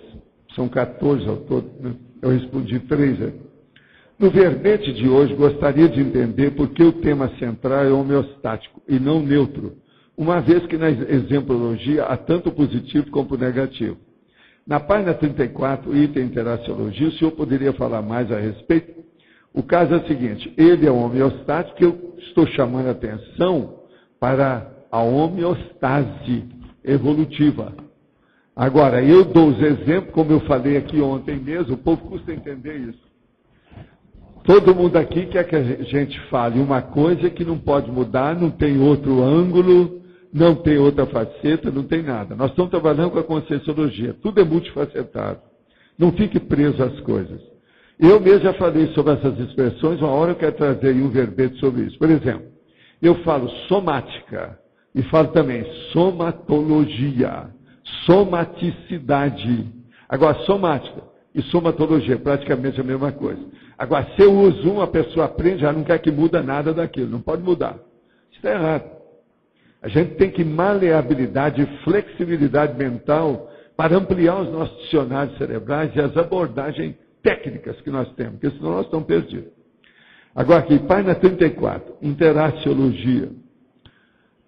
São 14 ao todo, né? Eu respondi 3 aí. No verbete de hoje, gostaria de entender por que o tema central é homeostático e não neutro, uma vez que na exemplologia há tanto positivo como negativo. Na página 34, item interaciologia, o senhor poderia falar mais a respeito? O caso é o seguinte, ele é homeostático, que eu estou chamando a atenção para a homeostase evolutiva. Agora, eu dou os exemplos, como eu falei aqui ontem mesmo, o povo custa entender isso. Todo mundo aqui quer que a gente fale uma coisa que não pode mudar, não tem outro ângulo, não tem outra faceta, não tem nada. Nós estamos trabalhando com a conscienciologia, tudo é multifacetado. Não fique preso às coisas. Eu mesmo já falei sobre essas expressões, uma hora eu quero trazer um verbete sobre isso. Por exemplo, eu falo somática e falo também somatologia, somaticidade. Agora, somática e somatologia é praticamente a mesma coisa. Agora, se eu uso uma, a pessoa aprende, já não quer que muda nada daquilo, não pode mudar. Isso está errado. A gente tem que maleabilidade e flexibilidade mental para ampliar os nossos dicionários cerebrais e as abordagens técnicas que nós temos, porque senão nós estamos perdidos. Agora aqui, página 34, interaciologia.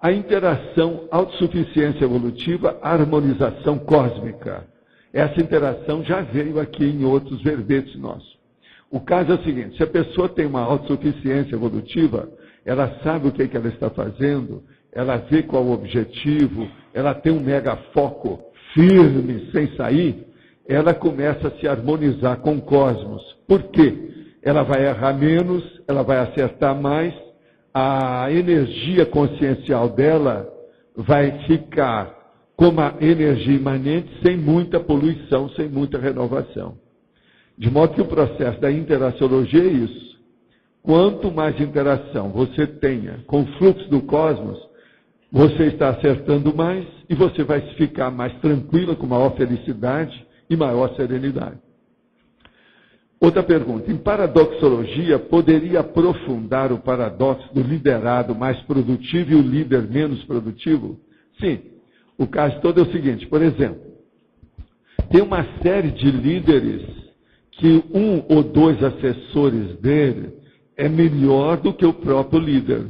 A interação, autossuficiência evolutiva, harmonização cósmica. Essa interação já veio aqui em outros verbetes nossos. O caso é o seguinte, se a pessoa tem uma autossuficiência evolutiva, ela sabe o que ela está fazendo, ela vê qual o objetivo, ela tem um mega foco firme, sem sair, ela começa a se harmonizar com o cosmos. Por quê? Ela vai errar menos, ela vai acertar mais, a energia consciencial dela vai ficar como a energia imanente, sem muita poluição, sem muita renovação. De modo que o processo da interaciologia é isso. Quanto mais interação você tenha com o fluxo do cosmos, você está acertando mais e você vai ficar mais tranquila, com maior felicidade e maior serenidade. Outra pergunta. Em paradoxologia, poderia aprofundar o paradoxo do liderado mais produtivo e o líder menos produtivo? Sim. O caso todo é o seguinte, por exemplo, tem uma série de líderes que um ou dois assessores dele é melhor do que o próprio líder.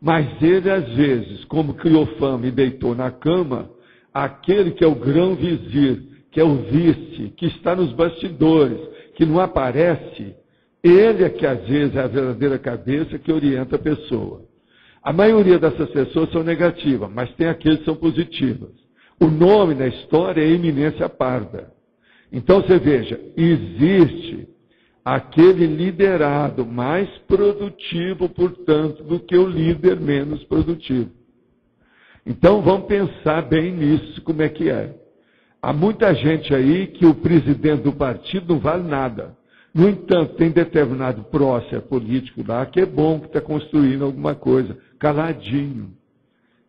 Mas ele, às vezes, como criou fama e deitou na cama, aquele que é o grão-vizir, que é o vice, que está nos bastidores, que não aparece, ele é que, às vezes, é a verdadeira cabeça que orienta a pessoa. A maioria dessas pessoas são negativas, mas tem aqueles que são positivas. O nome na história é eminência parda. Então, você veja, existe aquele liderado mais produtivo, portanto, do que o líder menos produtivo. Então, vamos pensar bem nisso, como é que é. Há muita gente aí que o presidente do partido não vale nada. No entanto, tem determinado prócer político lá que é bom, que está construindo alguma coisa, caladinho.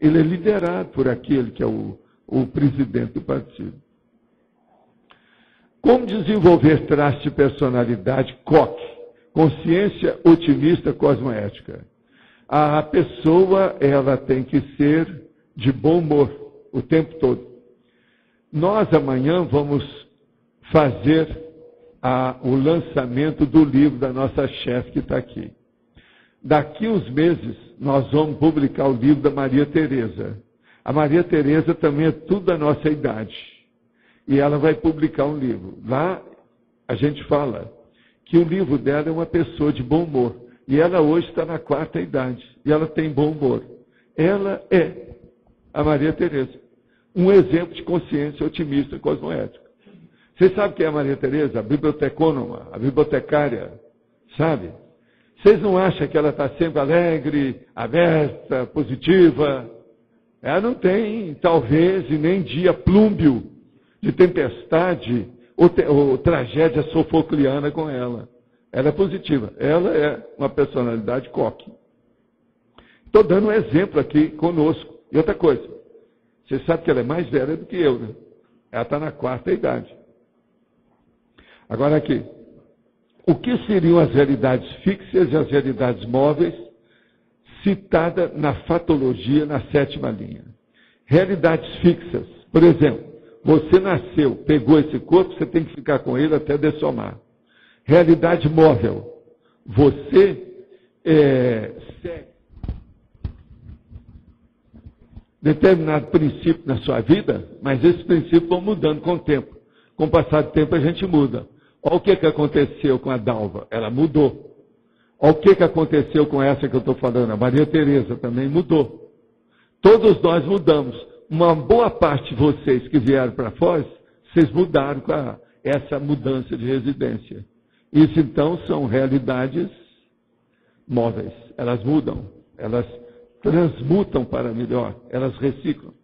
Ele é liderado por aquele que é o presidente do partido. Como desenvolver traços de personalidade COC, consciência otimista cosmoética? A pessoa, ela tem que ser de bom humor o tempo todo. Nós amanhã vamos fazer o lançamento do livro da nossa chefe que está aqui. Daqui uns meses, nós vamos publicar o livro da Maria Tereza. A Maria Tereza também é tudo da nossa idade. E ela vai publicar um livro. Lá, a gente fala que o livro dela é uma pessoa de bom humor. E ela hoje está na 4ª idade. E ela tem bom humor. Ela é a Maria Tereza. Um exemplo de consciência otimista cosmoética. Vocês sabem quem é a Maria Tereza? A bibliotecônoma, a bibliotecária. Sabe? Vocês não acham que ela está sempre alegre, aberta, positiva? Ela não tem, talvez, e nem dia plúmbio de tempestade ou tragédia sofocliana com ela. Ela é positiva. Ela é uma personalidade coque. Estou dando um exemplo aqui conosco. E outra coisa, você sabe que ela é mais velha do que eu, né? Ela está na 4ª idade. Agora aqui, o que seriam as realidades fixas e as realidades móveis citada na fatologia na 7ª linha? Realidades fixas, por exemplo, você nasceu, pegou esse corpo, você tem que ficar com ele até dessomar. Realidade móvel, você segue determinado princípio na sua vida, mas esses princípios vão mudando com o tempo. Com o passar do tempo a gente muda. Olha o que aconteceu com a Dalva, ela mudou. Olha o que aconteceu com essa que eu estou falando, a Maria Tereza também mudou. Todos nós mudamos. Uma boa parte de vocês que vieram para Foz, vocês mudaram com essa mudança de residência. Isso então são realidades móveis. Elas mudam, elas transmutam para melhor, elas reciclam.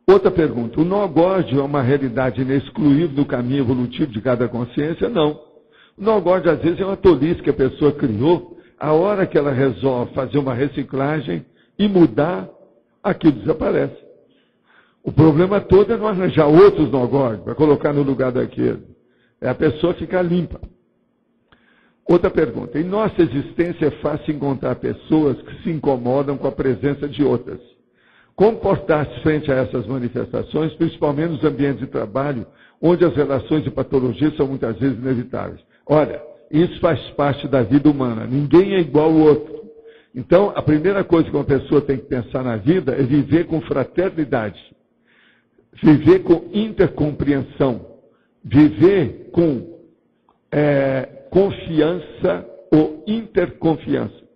Outra pergunta, o nó-górdio é uma realidade inexcluível do caminho evolutivo de cada consciência? Não. O nó-górdio às vezes é uma tolice que a pessoa criou, a hora que ela resolve fazer uma reciclagem e mudar, aquilo desaparece. O problema todo é não arranjar outros nó-górdios para colocar no lugar daquele. É a pessoa ficar limpa. Outra pergunta, em nossa existência é fácil encontrar pessoas que se incomodam com a presença de outras. Como portar-se frente a essas manifestações, principalmente nos ambientes de trabalho, onde as relações de patologia são muitas vezes inevitáveis? Olha, isso faz parte da vida humana. Ninguém é igual ao outro. Então, a primeira coisa que uma pessoa tem que pensar na vida é viver com fraternidade, viver com intercompreensão, viver com confiança ou interconfiança.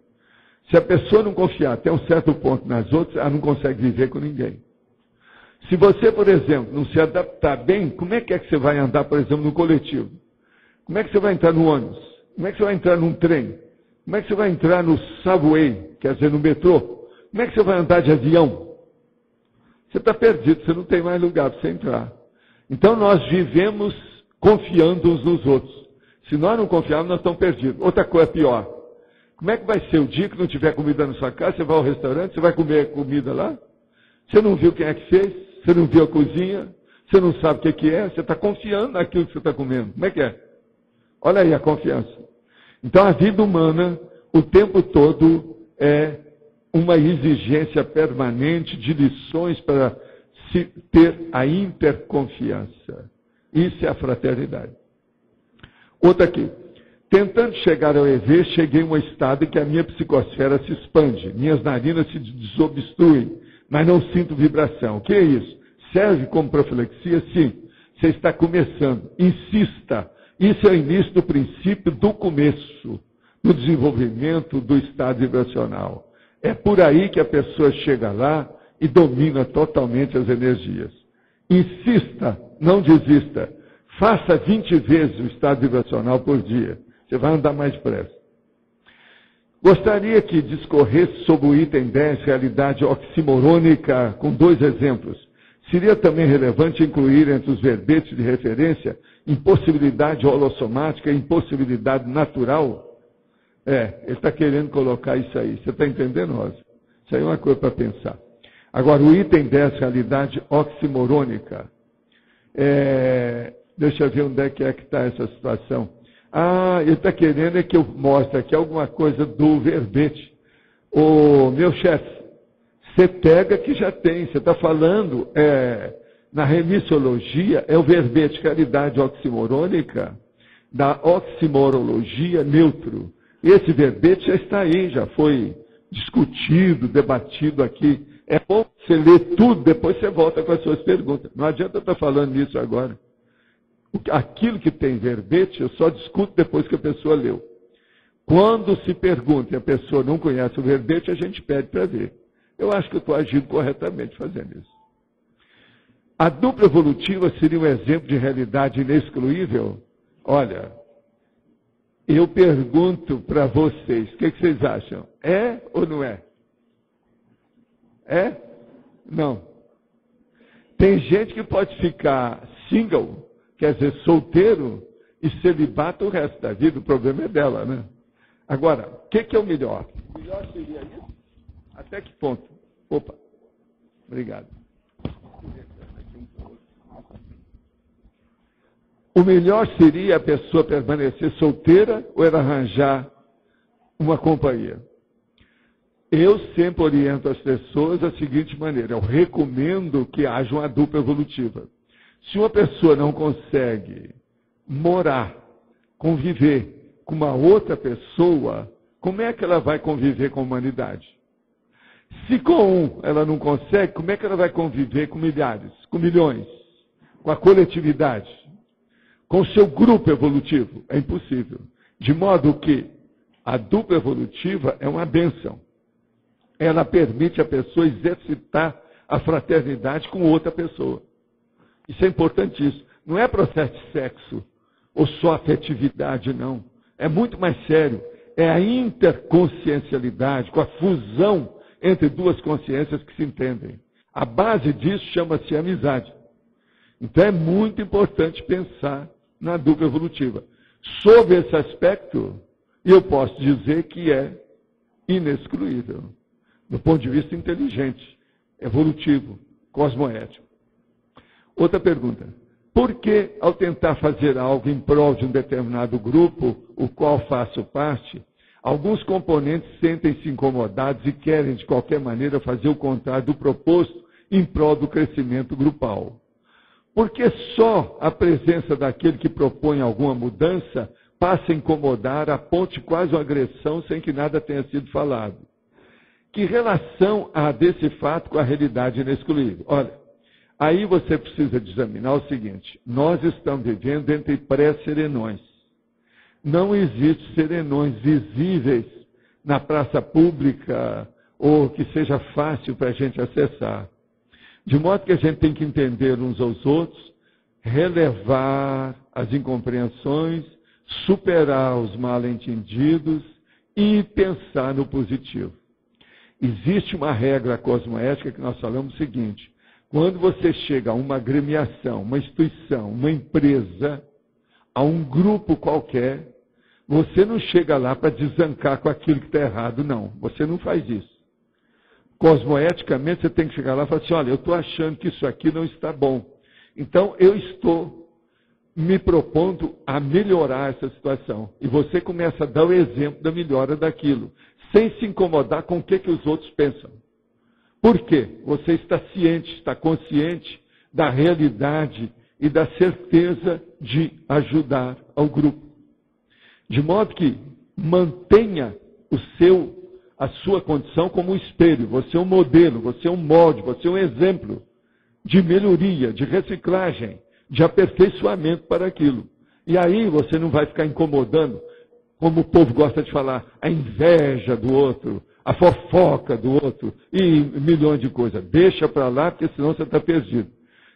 Se a pessoa não confiar até um certo ponto nas outras, ela não consegue viver com ninguém. Se você, por exemplo, não se adaptar bem, como é que você vai andar, por exemplo, no coletivo? Como é que você vai entrar no ônibus? Como é que você vai entrar num trem? Como é que você vai entrar no subway, quer dizer, no metrô? Como é que você vai andar de avião? Você está perdido, você não tem mais lugar para você entrar. Então nós vivemos confiando uns nos outros. Se nós não confiarmos, nós estamos perdidos. Outra coisa pior. Como é que vai ser o dia que não tiver comida na sua casa? Você vai ao restaurante, você vai comer comida lá? Você não viu quem é que fez? Você não viu a cozinha? Você não sabe o que é? Você está confiando naquilo que você está comendo. Como é que é? Olha aí a confiança. Então a vida humana, o tempo todo, é uma exigência permanente de lições para se ter a interconfiança. Isso é a fraternidade. Outra aqui. Tentando chegar ao EV, cheguei a um estado em que a minha psicosfera se expande, minhas narinas se desobstruem, mas não sinto vibração. O que é isso? Serve como profilaxia? Sim. Você está começando. Insista. Isso é o início do princípio do começo, do desenvolvimento do estado vibracional. É por aí que a pessoa chega lá e domina totalmente as energias. Insista, não desista. Faça 20 vezes o estado vibracional por dia. Você vai andar mais depressa. Gostaria que discorresse sobre o item 10, realidade oximorônica, com 2 exemplos. Seria também relevante incluir entre os verbetes de referência impossibilidade holossomática e impossibilidade natural? Ele está querendo colocar isso aí. Você está entendendo, Rosa? Isso aí é uma coisa para pensar. Agora, o item 10, realidade oximorônica. Deixa eu ver onde é que está essa situação. Ele está querendo que eu mostre aqui alguma coisa do verbete. Ô, meu chefe, você pega que já tem, você está falando, na remissiologia, é o verbete realidade oximorônica, da oximorologia neutro. Esse verbete já está aí, já foi discutido, debatido aqui. É bom você ler tudo, depois você volta com as suas perguntas. Não adianta eu estar falando nisso agora. Aquilo que tem verbete, eu só discuto depois que a pessoa leu. Quando se pergunta e a pessoa não conhece o verbete, a gente pede para ver. Eu acho que eu estou agindo corretamente fazendo isso. A dupla evolutiva seria um exemplo de realidade inexcluível? Olha, eu pergunto para vocês, o que vocês acham? É ou não é? É? Não. Tem gente que pode ficar single, quer dizer, solteiro, e celibato o resto da vida, o problema é dela, né? Agora, o que é o melhor? O melhor seria isso? Até que ponto? Opa, obrigado. O melhor seria a pessoa permanecer solteira ou ela arranjar uma companhia? Eu sempre oriento as pessoas da seguinte maneira, eu recomendo que haja uma dupla evolutiva. Se uma pessoa não consegue morar, conviver com uma outra pessoa, como é que ela vai conviver com a humanidade? Se com um ela não consegue, como é que ela vai conviver com milhares, com milhões, com a coletividade, com o seu grupo evolutivo? É impossível. De modo que a dupla evolutiva é uma bênção. Ela permite a pessoa exercitar a fraternidade com outra pessoa. Isso é importantíssimo. Não é processo de sexo ou só afetividade, não. É muito mais sério. É a interconsciencialidade, com a fusão entre duas consciências que se entendem. A base disso chama-se amizade. Então é muito importante pensar na dupla evolutiva. Sob esse aspecto, eu posso dizer que é inexcluível, do ponto de vista inteligente, evolutivo, cosmoético. Outra pergunta. Por que, ao tentar fazer algo em prol de um determinado grupo, o qual faço parte, alguns componentes sentem-se incomodados e querem, de qualquer maneira, fazer o contrário do proposto em prol do crescimento grupal? Porque só a presença daquele que propõe alguma mudança passa a incomodar a ponto de quase uma agressão sem que nada tenha sido falado. Que relação há desse fato com a realidade inexcluível? Olha, aí você precisa examinar o seguinte, nós estamos vivendo entre pré-serenões. Não existem serenões visíveis na praça pública ou que seja fácil para a gente acessar. De modo que a gente tem que entender uns aos outros, relevar as incompreensões, superar os mal-entendidos e pensar no positivo. Existe uma regra cosmoética que nós falamos o seguinte, quando você chega a uma agremiação, uma instituição, uma empresa, a um grupo qualquer, você não chega lá para desancar com aquilo que está errado, não. Você não faz isso. Cosmoeticamente, você tem que chegar lá e falar assim, olha, eu estou achando que isso aqui não está bom. Então, eu estou me propondo a melhorar essa situação. E você começa a dar o exemplo da melhora daquilo, sem se incomodar com o que os outros pensam. Por quê? Você está ciente, está consciente da realidade e da certeza de ajudar ao grupo. De modo que mantenha a sua condição como um espelho. Você é um modelo, você é um molde, você é um exemplo de melhoria, de reciclagem, de aperfeiçoamento para aquilo. E aí você não vai ficar incomodando, como o povo gosta de falar, a inveja do outro, a fofoca do outro e milhões de coisas. Deixa para lá, porque senão você está perdido.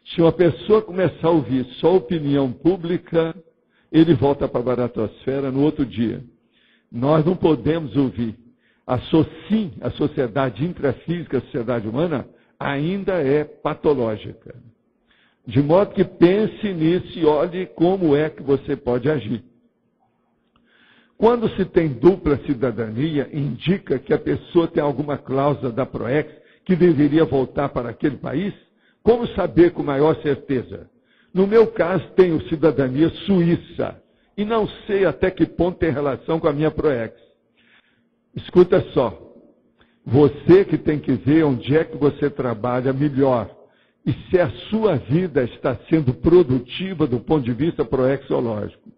Se uma pessoa começar a ouvir só opinião pública, ele volta para a baratosfera no outro dia. Nós não podemos ouvir. A sociedade intrafísica, a sociedade humana, ainda é patológica. De modo que pense nisso e olhe como é que você pode agir. Quando se tem dupla cidadania, indica que a pessoa tem alguma cláusula da PROEX que deveria voltar para aquele país? Como saber com maior certeza? No meu caso, tenho cidadania suíça e não sei até que ponto tem relação com a minha PROEX. Escuta só, você que tem que ver onde é que você trabalha melhor e se a sua vida está sendo produtiva do ponto de vista proexológico.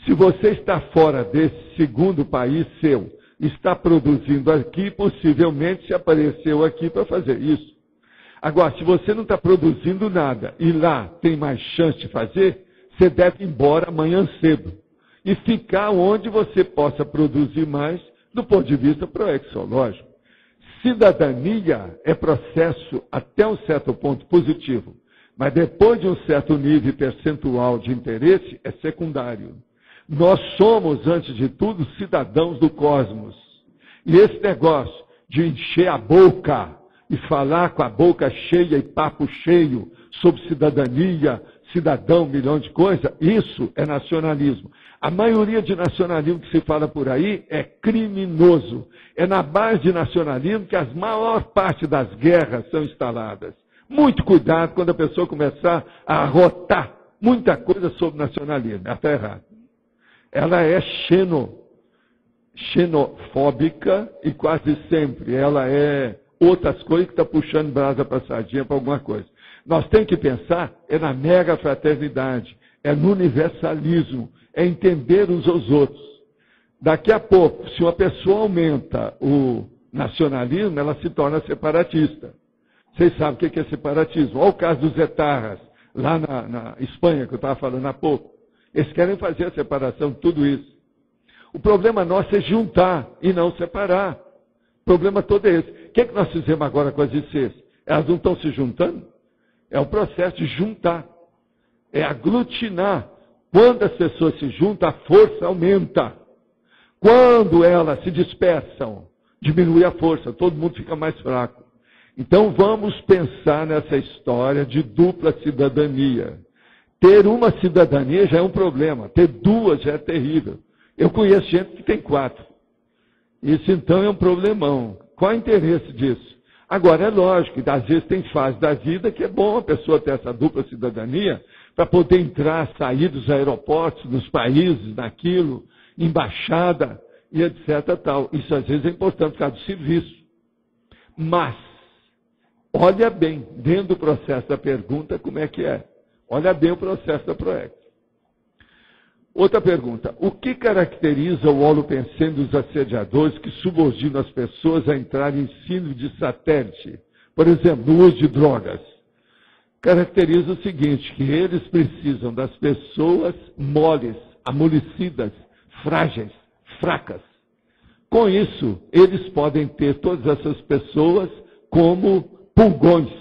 Se você está fora desse segundo país seu, está produzindo aqui, possivelmente se apareceu aqui para fazer isso. Agora, se você não está produzindo nada e lá tem mais chance de fazer, você deve ir embora amanhã cedo e ficar onde você possa produzir mais do ponto de vista proexológico. Cidadania é processo até um certo ponto positivo, mas depois de um certo nível percentual de interesse, é secundário. Nós somos, antes de tudo, cidadãos do cosmos. E esse negócio de encher a boca e falar com a boca cheia e papo cheio sobre cidadania, cidadão, milhão de coisas, isso é nacionalismo. A maioria de nacionalismo que se fala por aí é criminoso. É na base de nacionalismo que a maior parte das guerras são instaladas. Muito cuidado quando a pessoa começar a arrotar muita coisa sobre nacionalismo. Ela está errada. Ela é xenofóbica e quase sempre ela é outras coisas que está puxando brasa para sardinha para alguma coisa. Nós temos que pensar na mega fraternidade, no universalismo, entender uns aos outros. Daqui a pouco, se uma pessoa aumenta o nacionalismo, ela se torna separatista. Vocês sabem o que é separatismo. Olha o caso dos etarras, lá na Espanha, que eu estava falando há pouco. Eles querem fazer a separação de tudo isso. O problema nosso é juntar e não separar. O problema todo é esse. O que nós fizemos agora com as ICs? Elas não estão se juntando? É o processo de juntar. É aglutinar. Quando as pessoas se juntam, a força aumenta. Quando elas se dispersam, diminui a força, todo mundo fica mais fraco. Então vamos pensar nessa história de dupla cidadania. Ter uma cidadania já é um problema, ter duas já é terrível. Eu conheço gente que tem 4. Isso então é um problemão. Qual é o interesse disso? Agora é lógico que às vezes tem fase da vida que é bom a pessoa ter essa dupla cidadania para poder entrar, sair dos aeroportos, dos países, naquilo, embaixada e etc. Tal. Isso às vezes é importante por causa do serviço. Mas, olha bem, dentro do processo da pergunta, como é que é. Olha bem o processo da PROEX. Outra pergunta. O que caracteriza o holopensene dos assediadores que subordinam as pessoas a entrarem em síndrome de satélite? Por exemplo, no uso de drogas. Caracteriza o seguinte, que eles precisam das pessoas moles, amolecidas, frágeis, fracas. Com isso, eles podem ter todas essas pessoas como pulgões,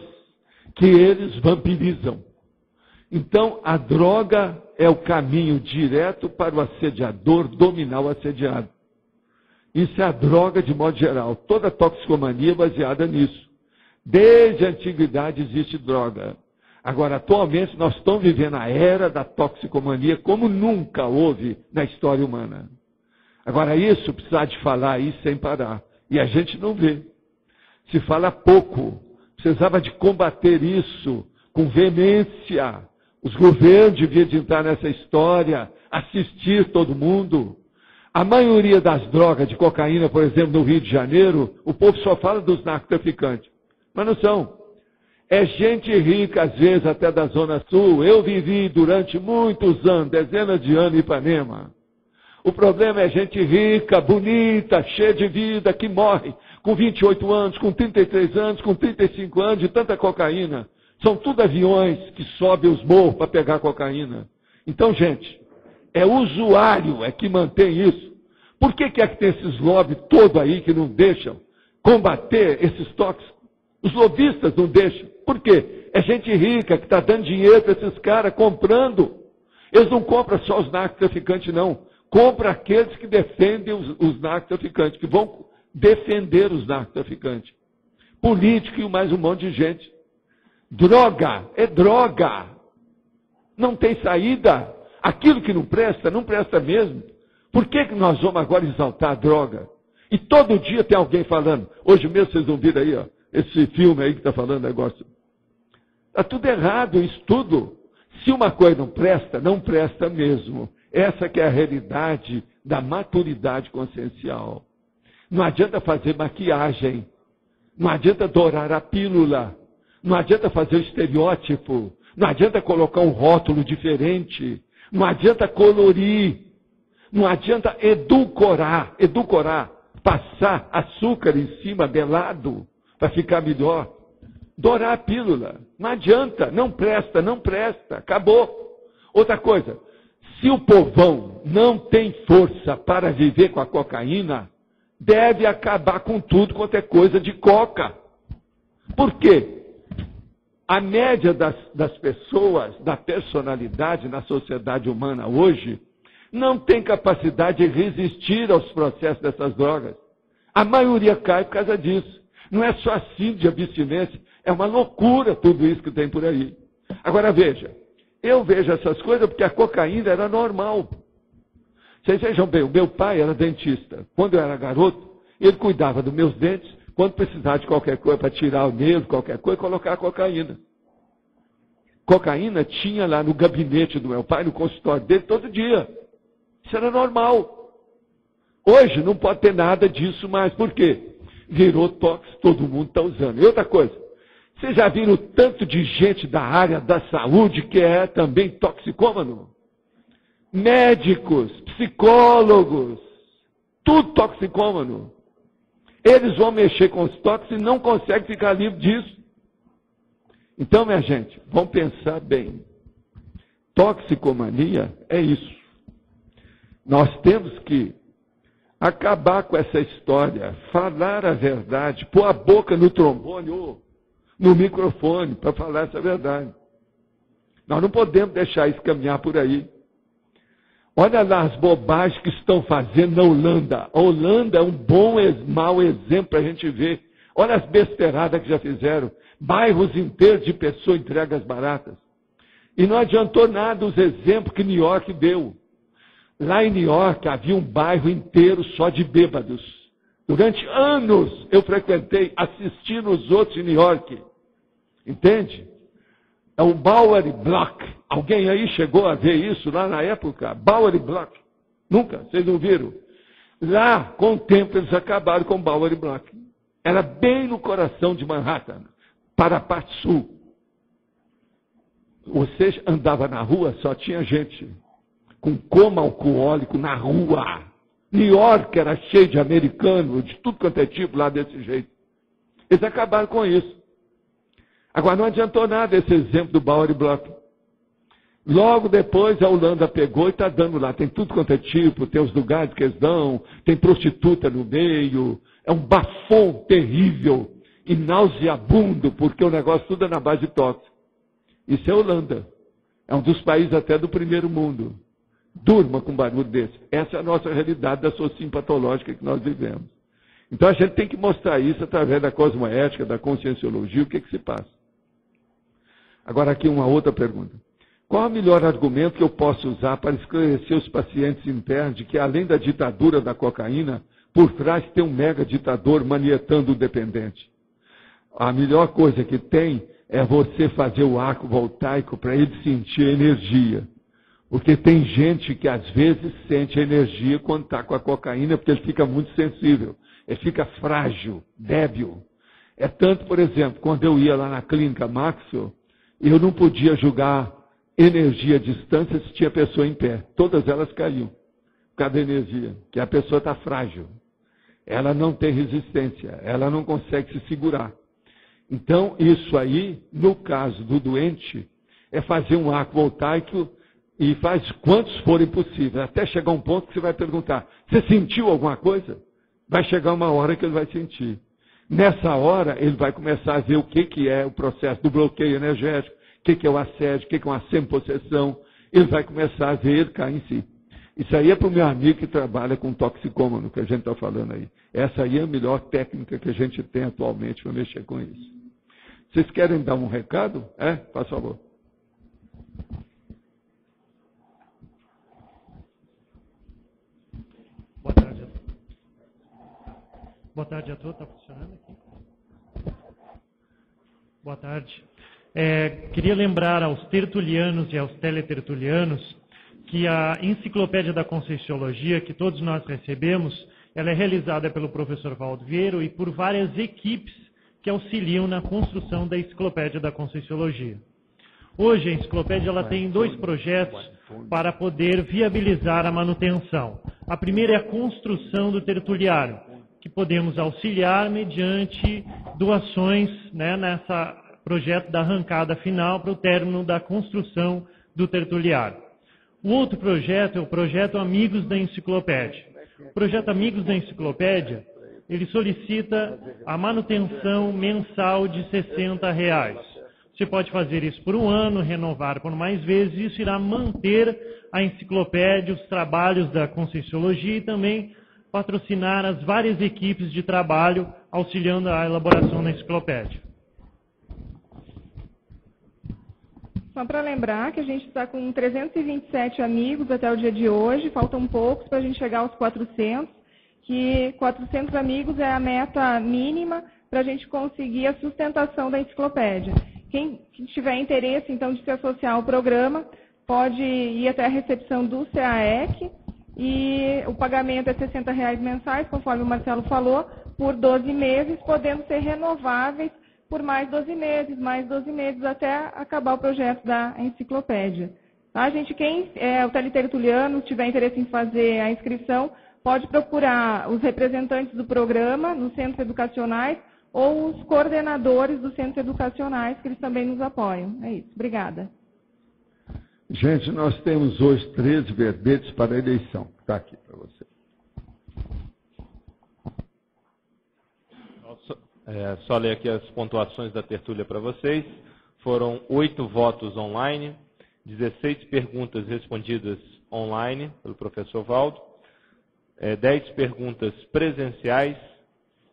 que eles vampirizam. Então, a droga é o caminho direto para o assediador dominar o assediado. Isso é a droga de modo geral. Toda toxicomania é baseada nisso. Desde a antiguidade existe droga. Agora, atualmente, nós estamos vivendo a era da toxicomania como nunca houve na história humana. Agora, isso, precisar de falar isso sem parar. E a gente não vê. Se fala pouco. Precisava de combater isso com veemência. Os governos deviam de entrar nessa história, assistir todo mundo. A maioria das drogas de cocaína, por exemplo, no Rio de Janeiro, o povo só fala dos narcotraficantes. Mas não são. É gente rica, às vezes, até da Zona Sul. Eu vivi durante muitos anos, dezenas de anos em Ipanema. O problema é gente rica, bonita, cheia de vida, que morre com 28 anos, com 33 anos, com 35 anos, de tanta cocaína. São tudo aviões que sobem os morros para pegar cocaína. Então, gente, é o usuário que mantém isso. Por que é que tem esses lobbies todos aí que não deixam combater esses tóxicos? Os lobistas não deixam. Por quê? É gente rica que está dando dinheiro para esses caras, comprando. Eles não compram só os narcotraficantes, não. Compram aqueles que defendem os narcotraficantes, que vão defender os narcotraficantes. Político e mais um monte de gente. Droga, é droga. Não tem saída. Aquilo que não presta mesmo. Por que nós vamos agora exaltar a droga? E todo dia tem alguém falando. Hoje mesmo vocês vão vir aí, ó, esse filme aí que está falando negócio. Está tudo errado isso tudo. Se uma coisa não presta mesmo. Essa que é a realidade da maturidade consciencial. Não adianta fazer maquiagem. Não adianta dourar a pílula. Não adianta fazer o estereótipo. Não adianta colocar um rótulo diferente. Não adianta colorir. Não adianta edulcorar. Passar açúcar em cima, belado, para ficar melhor. Dourar a pílula. Não adianta. Não presta. Acabou. Outra coisa. Se o povão não tem força para viver com a cocaína, deve acabar com tudo quanto é coisa de coca. Por quê? A média das pessoas, da personalidade na sociedade humana hoje, não tem capacidade de resistir aos processos dessas drogas. A maioria cai por causa disso. Não é só assim de abstinência, é uma loucura tudo isso que tem por aí. Agora veja, eu vejo essas coisas porque a cocaína era normal. Vocês vejam bem, o meu pai era dentista. Quando eu era garoto, ele cuidava dos meus dentes. Quando precisava de qualquer coisa para tirar o nervo, qualquer coisa, colocar a cocaína. Cocaína tinha lá no gabinete do meu pai, no consultório dele, todo dia. Isso era normal. Hoje não pode ter nada disso mais. Por quê? Virou tóxico, todo mundo está usando. E outra coisa, vocês já viram o tanto de gente da área da saúde que é também toxicômano? Médicos, psicólogos, tudo toxicômano. Eles vão mexer com os tóxicos e não conseguem ficar livre disso. Então, minha gente, vamos pensar bem. Toxicomania é isso. Nós temos que acabar com essa história, falar a verdade, pôr a boca no trombone ou no microfone para falar essa verdade. Nós não podemos deixar isso caminhar por aí. Olha lá as bobagens que estão fazendo na Holanda. A Holanda é um bom, mau exemplo para a gente ver. Olha as besteiradas que já fizeram. Bairros inteiros de pessoas entregas baratas. E não adiantou nada os exemplos que New York deu. Lá em New York havia um bairro inteiro só de bêbados. Durante anos eu frequentei assistindo os outros em New York. Entende? É o Bowery Block. Alguém aí chegou a ver isso lá na época? Bowery Block. Nunca? Vocês não viram? Lá, com o tempo, eles acabaram com o Bowery Block. Era bem no coração de Manhattan, para a parte sul. Você andava na rua, só tinha gente com coma alcoólico na rua. New York era cheio de americanos, de tudo quanto é tipo lá desse jeito. Eles acabaram com isso. Agora, não adiantou nada esse exemplo do Bowery Block. Logo depois, a Holanda pegou e está dando lá. Tem tudo quanto é tipo, tem os lugares que eles dão, tem prostituta no meio. É um bafão terrível e nauseabundo, porque o negócio tudo é na base de tóxico. Isso é Holanda. É um dos países até do primeiro mundo. Durma com um barulho desse. Essa é a nossa realidade da sociedade patológica que nós vivemos. Então a gente tem que mostrar isso através da cosmoética, da conscienciologia, o que se passa. Agora aqui uma outra pergunta. Qual é o melhor argumento que eu posso usar para esclarecer os pacientes internos de que, além da ditadura da cocaína, por trás tem um mega ditador manietando o dependente? A melhor coisa que tem é você fazer o arco voltaico para ele sentir a energia. Porque tem gente que às vezes sente a energia quando está com a cocaína, porque ele fica muito sensível. Ele fica frágil, débil. É tanto, por exemplo, quando eu ia lá na clínica Maxwell, eu não podia julgar energia à distância se tinha pessoa em pé. Todas elas caíam. por causa da energia, que a pessoa está frágil. Ela não tem resistência, ela não consegue se segurar. Então, isso aí, no caso do doente, é fazer um arco voltaico e faz quantos forem possíveis, até chegar um ponto que você vai perguntar, você sentiu alguma coisa? Vai chegar uma hora que ele vai sentir. Nessa hora, ele vai começar a ver o que é o processo do bloqueio energético, o que é o assédio, o que é uma semi-possessão. Ele vai começar a ver ele cair em si. Isso aí é para o meu amigo que trabalha com toxicômano, que a gente está falando aí. Essa aí é a melhor técnica que a gente tem atualmente para mexer com isso. Vocês querem dar um recado? Por favor. Boa tarde. Boa tarde a todos. Está funcionando aqui? Boa tarde. Queria lembrar aos tertulianos e aos teletertulianos que a Enciclopédia da Conscienciologia, que todos nós recebemos, ela é realizada pelo professor Valdo Vieira e por várias equipes que auxiliam na construção da Enciclopédia da Conscienciologia. Hoje, a Enciclopédia ela tem 2 projetos para poder viabilizar a manutenção. A primeira é a construção do tertuliário, que podemos auxiliar mediante doações, nessa projeto da arrancada final para o término da construção do tertuliário. O outro projeto é o projeto Amigos da Enciclopédia. O projeto Amigos da Enciclopédia, ele solicita a manutenção mensal de R$60. Você pode fazer isso por um ano, renovar por mais vezes, isso irá manter a enciclopédia, os trabalhos da Conscienciologia e também patrocinar as várias equipes de trabalho auxiliando a elaboração da enciclopédia. Só para lembrar que a gente está com 327 amigos até o dia de hoje, faltam poucos para a gente chegar aos 400, que 400 amigos é a meta mínima para a gente conseguir a sustentação da enciclopédia. Quem tiver interesse, então, de se associar ao programa, pode ir até a recepção do CAEC e o pagamento é R$60 mensais, conforme o Marcelo falou, por 12 meses, podendo ser renováveis por mais 12 meses, até acabar o projeto da enciclopédia. Tá, gente? Quem é o teletertuliano, tiver interesse em fazer a inscrição, pode procurar os representantes do programa nos centros educacionais ou os coordenadores dos centros educacionais, que eles também nos apoiam. É isso. Obrigada. Gente, nós temos hoje 13 verbetes para a eleição. Está aqui para você. Só ler aqui as pontuações da tertúlia para vocês. Foram 8 votos online, 16 perguntas respondidas online pelo professor Valdo, 10 perguntas presenciais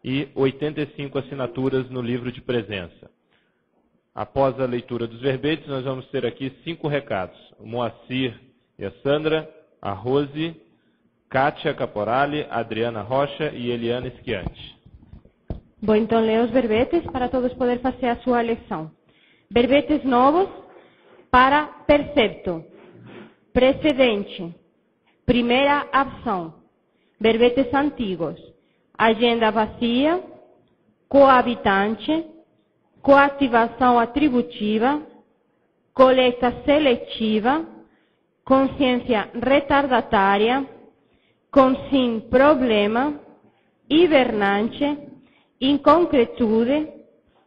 e 85 assinaturas no livro de presença. Após a leitura dos verbetes, nós vamos ter aqui 5 recados. O Moacir e a Sandra, a Rose, Kátia Caporali, Adriana Rocha e Eliana Esquiante. Bom, então leio os verbetes para todos poderem fazer a sua eleição. Verbetes novos para percepto, precedente, primeira opção. Verbetes antigos, agenda vazia, coabitante, coativação atributiva, coleta seletiva, consciência retardatária, consim problema, hibernante, inconcretude,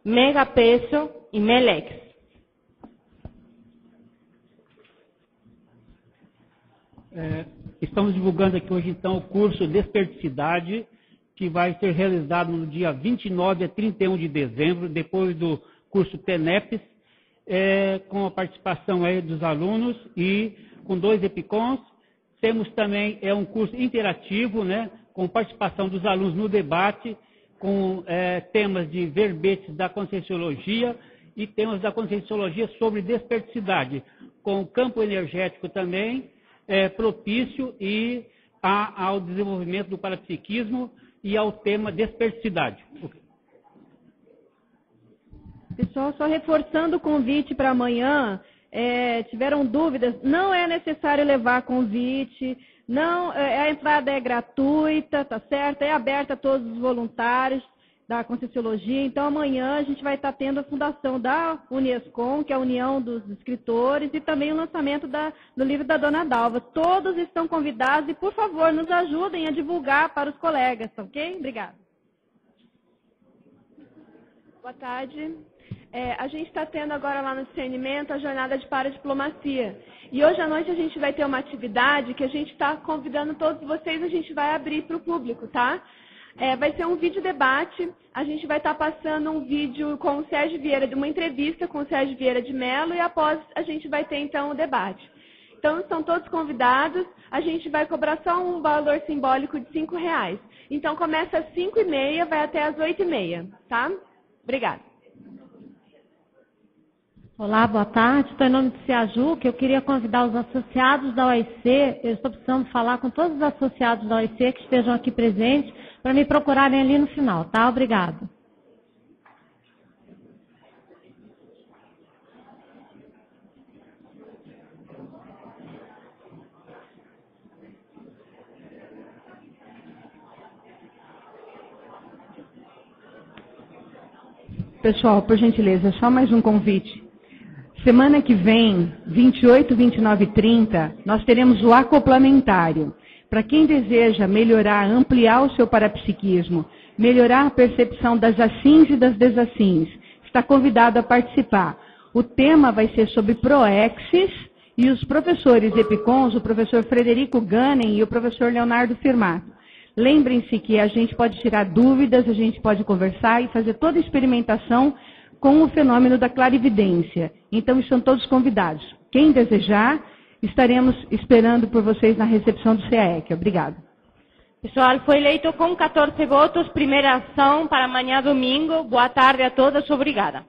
megapeso e melex. Estamos divulgando aqui hoje, então, o curso Desperticidade, que vai ser realizado no dia 29 a 31 de dezembro, depois do curso TENEPS, com a participação aí dos alunos e com 2 EPICONs. Temos também um curso interativo, com participação dos alunos no debate, com temas de verbetes da Conscienciologia e temas da Conscienciologia sobre desperticidade, com campo energético também, propício e ao desenvolvimento do parapsiquismo e ao tema desperticidade. Pessoal, só reforçando o convite para amanhã, tiveram dúvidas, não é necessário levar convite, não, a entrada é gratuita, tá certo? É aberta a todos os voluntários. da Conscienciologia. Então, amanhã a gente vai estar tendo a fundação da Unescom, que é a União dos Escritores, e também o lançamento do livro da Dona Dalva. Todos estão convidados e, por favor, nos ajudem a divulgar para os colegas, ok? Obrigada. Boa tarde. A gente está tendo agora lá no discernimento a jornada de paradiplomacia. E hoje à noite a gente vai ter uma atividade que a gente está convidando todos vocês, a gente vai abrir para o público, tá? Vai ser um vídeo debate, a gente vai estar passando um vídeo com o Sérgio Vieira, de uma entrevista com o Sérgio Vieira de Mello, e após a gente vai ter então o debate. Então estão todos convidados, a gente vai cobrar só um valor simbólico de R$5. Então começa às 5h30, vai até às 8h30, tá? Obrigada. Olá, boa tarde. Estou em nome do CIAJU, que eu queria convidar os associados da OIC. Eu estou precisando falar com todos os associados da OIC que estejam aqui presentes para me procurarem ali no final, tá? Obrigado. Pessoal, por gentileza, só mais um convite. Semana que vem, 28, 29 e 30, nós teremos o acoplamentário. Para quem deseja melhorar, ampliar o seu parapsiquismo, melhorar a percepção das assins e das desassins, está convidado a participar. O tema vai ser sobre proexis e os professores EPICONs, o professor Frederico Gannen e o professor Leonardo Firmato. Lembrem-se que a gente pode tirar dúvidas, a gente pode conversar e fazer toda a experimentação com o fenômeno da clarividência. Então, estão todos convidados. Quem desejar, estaremos esperando por vocês na recepção do CAEC. Obrigada. Pessoal, foi eleito com 14 votos, primeira ação para amanhã domingo. Boa tarde a todos, obrigada.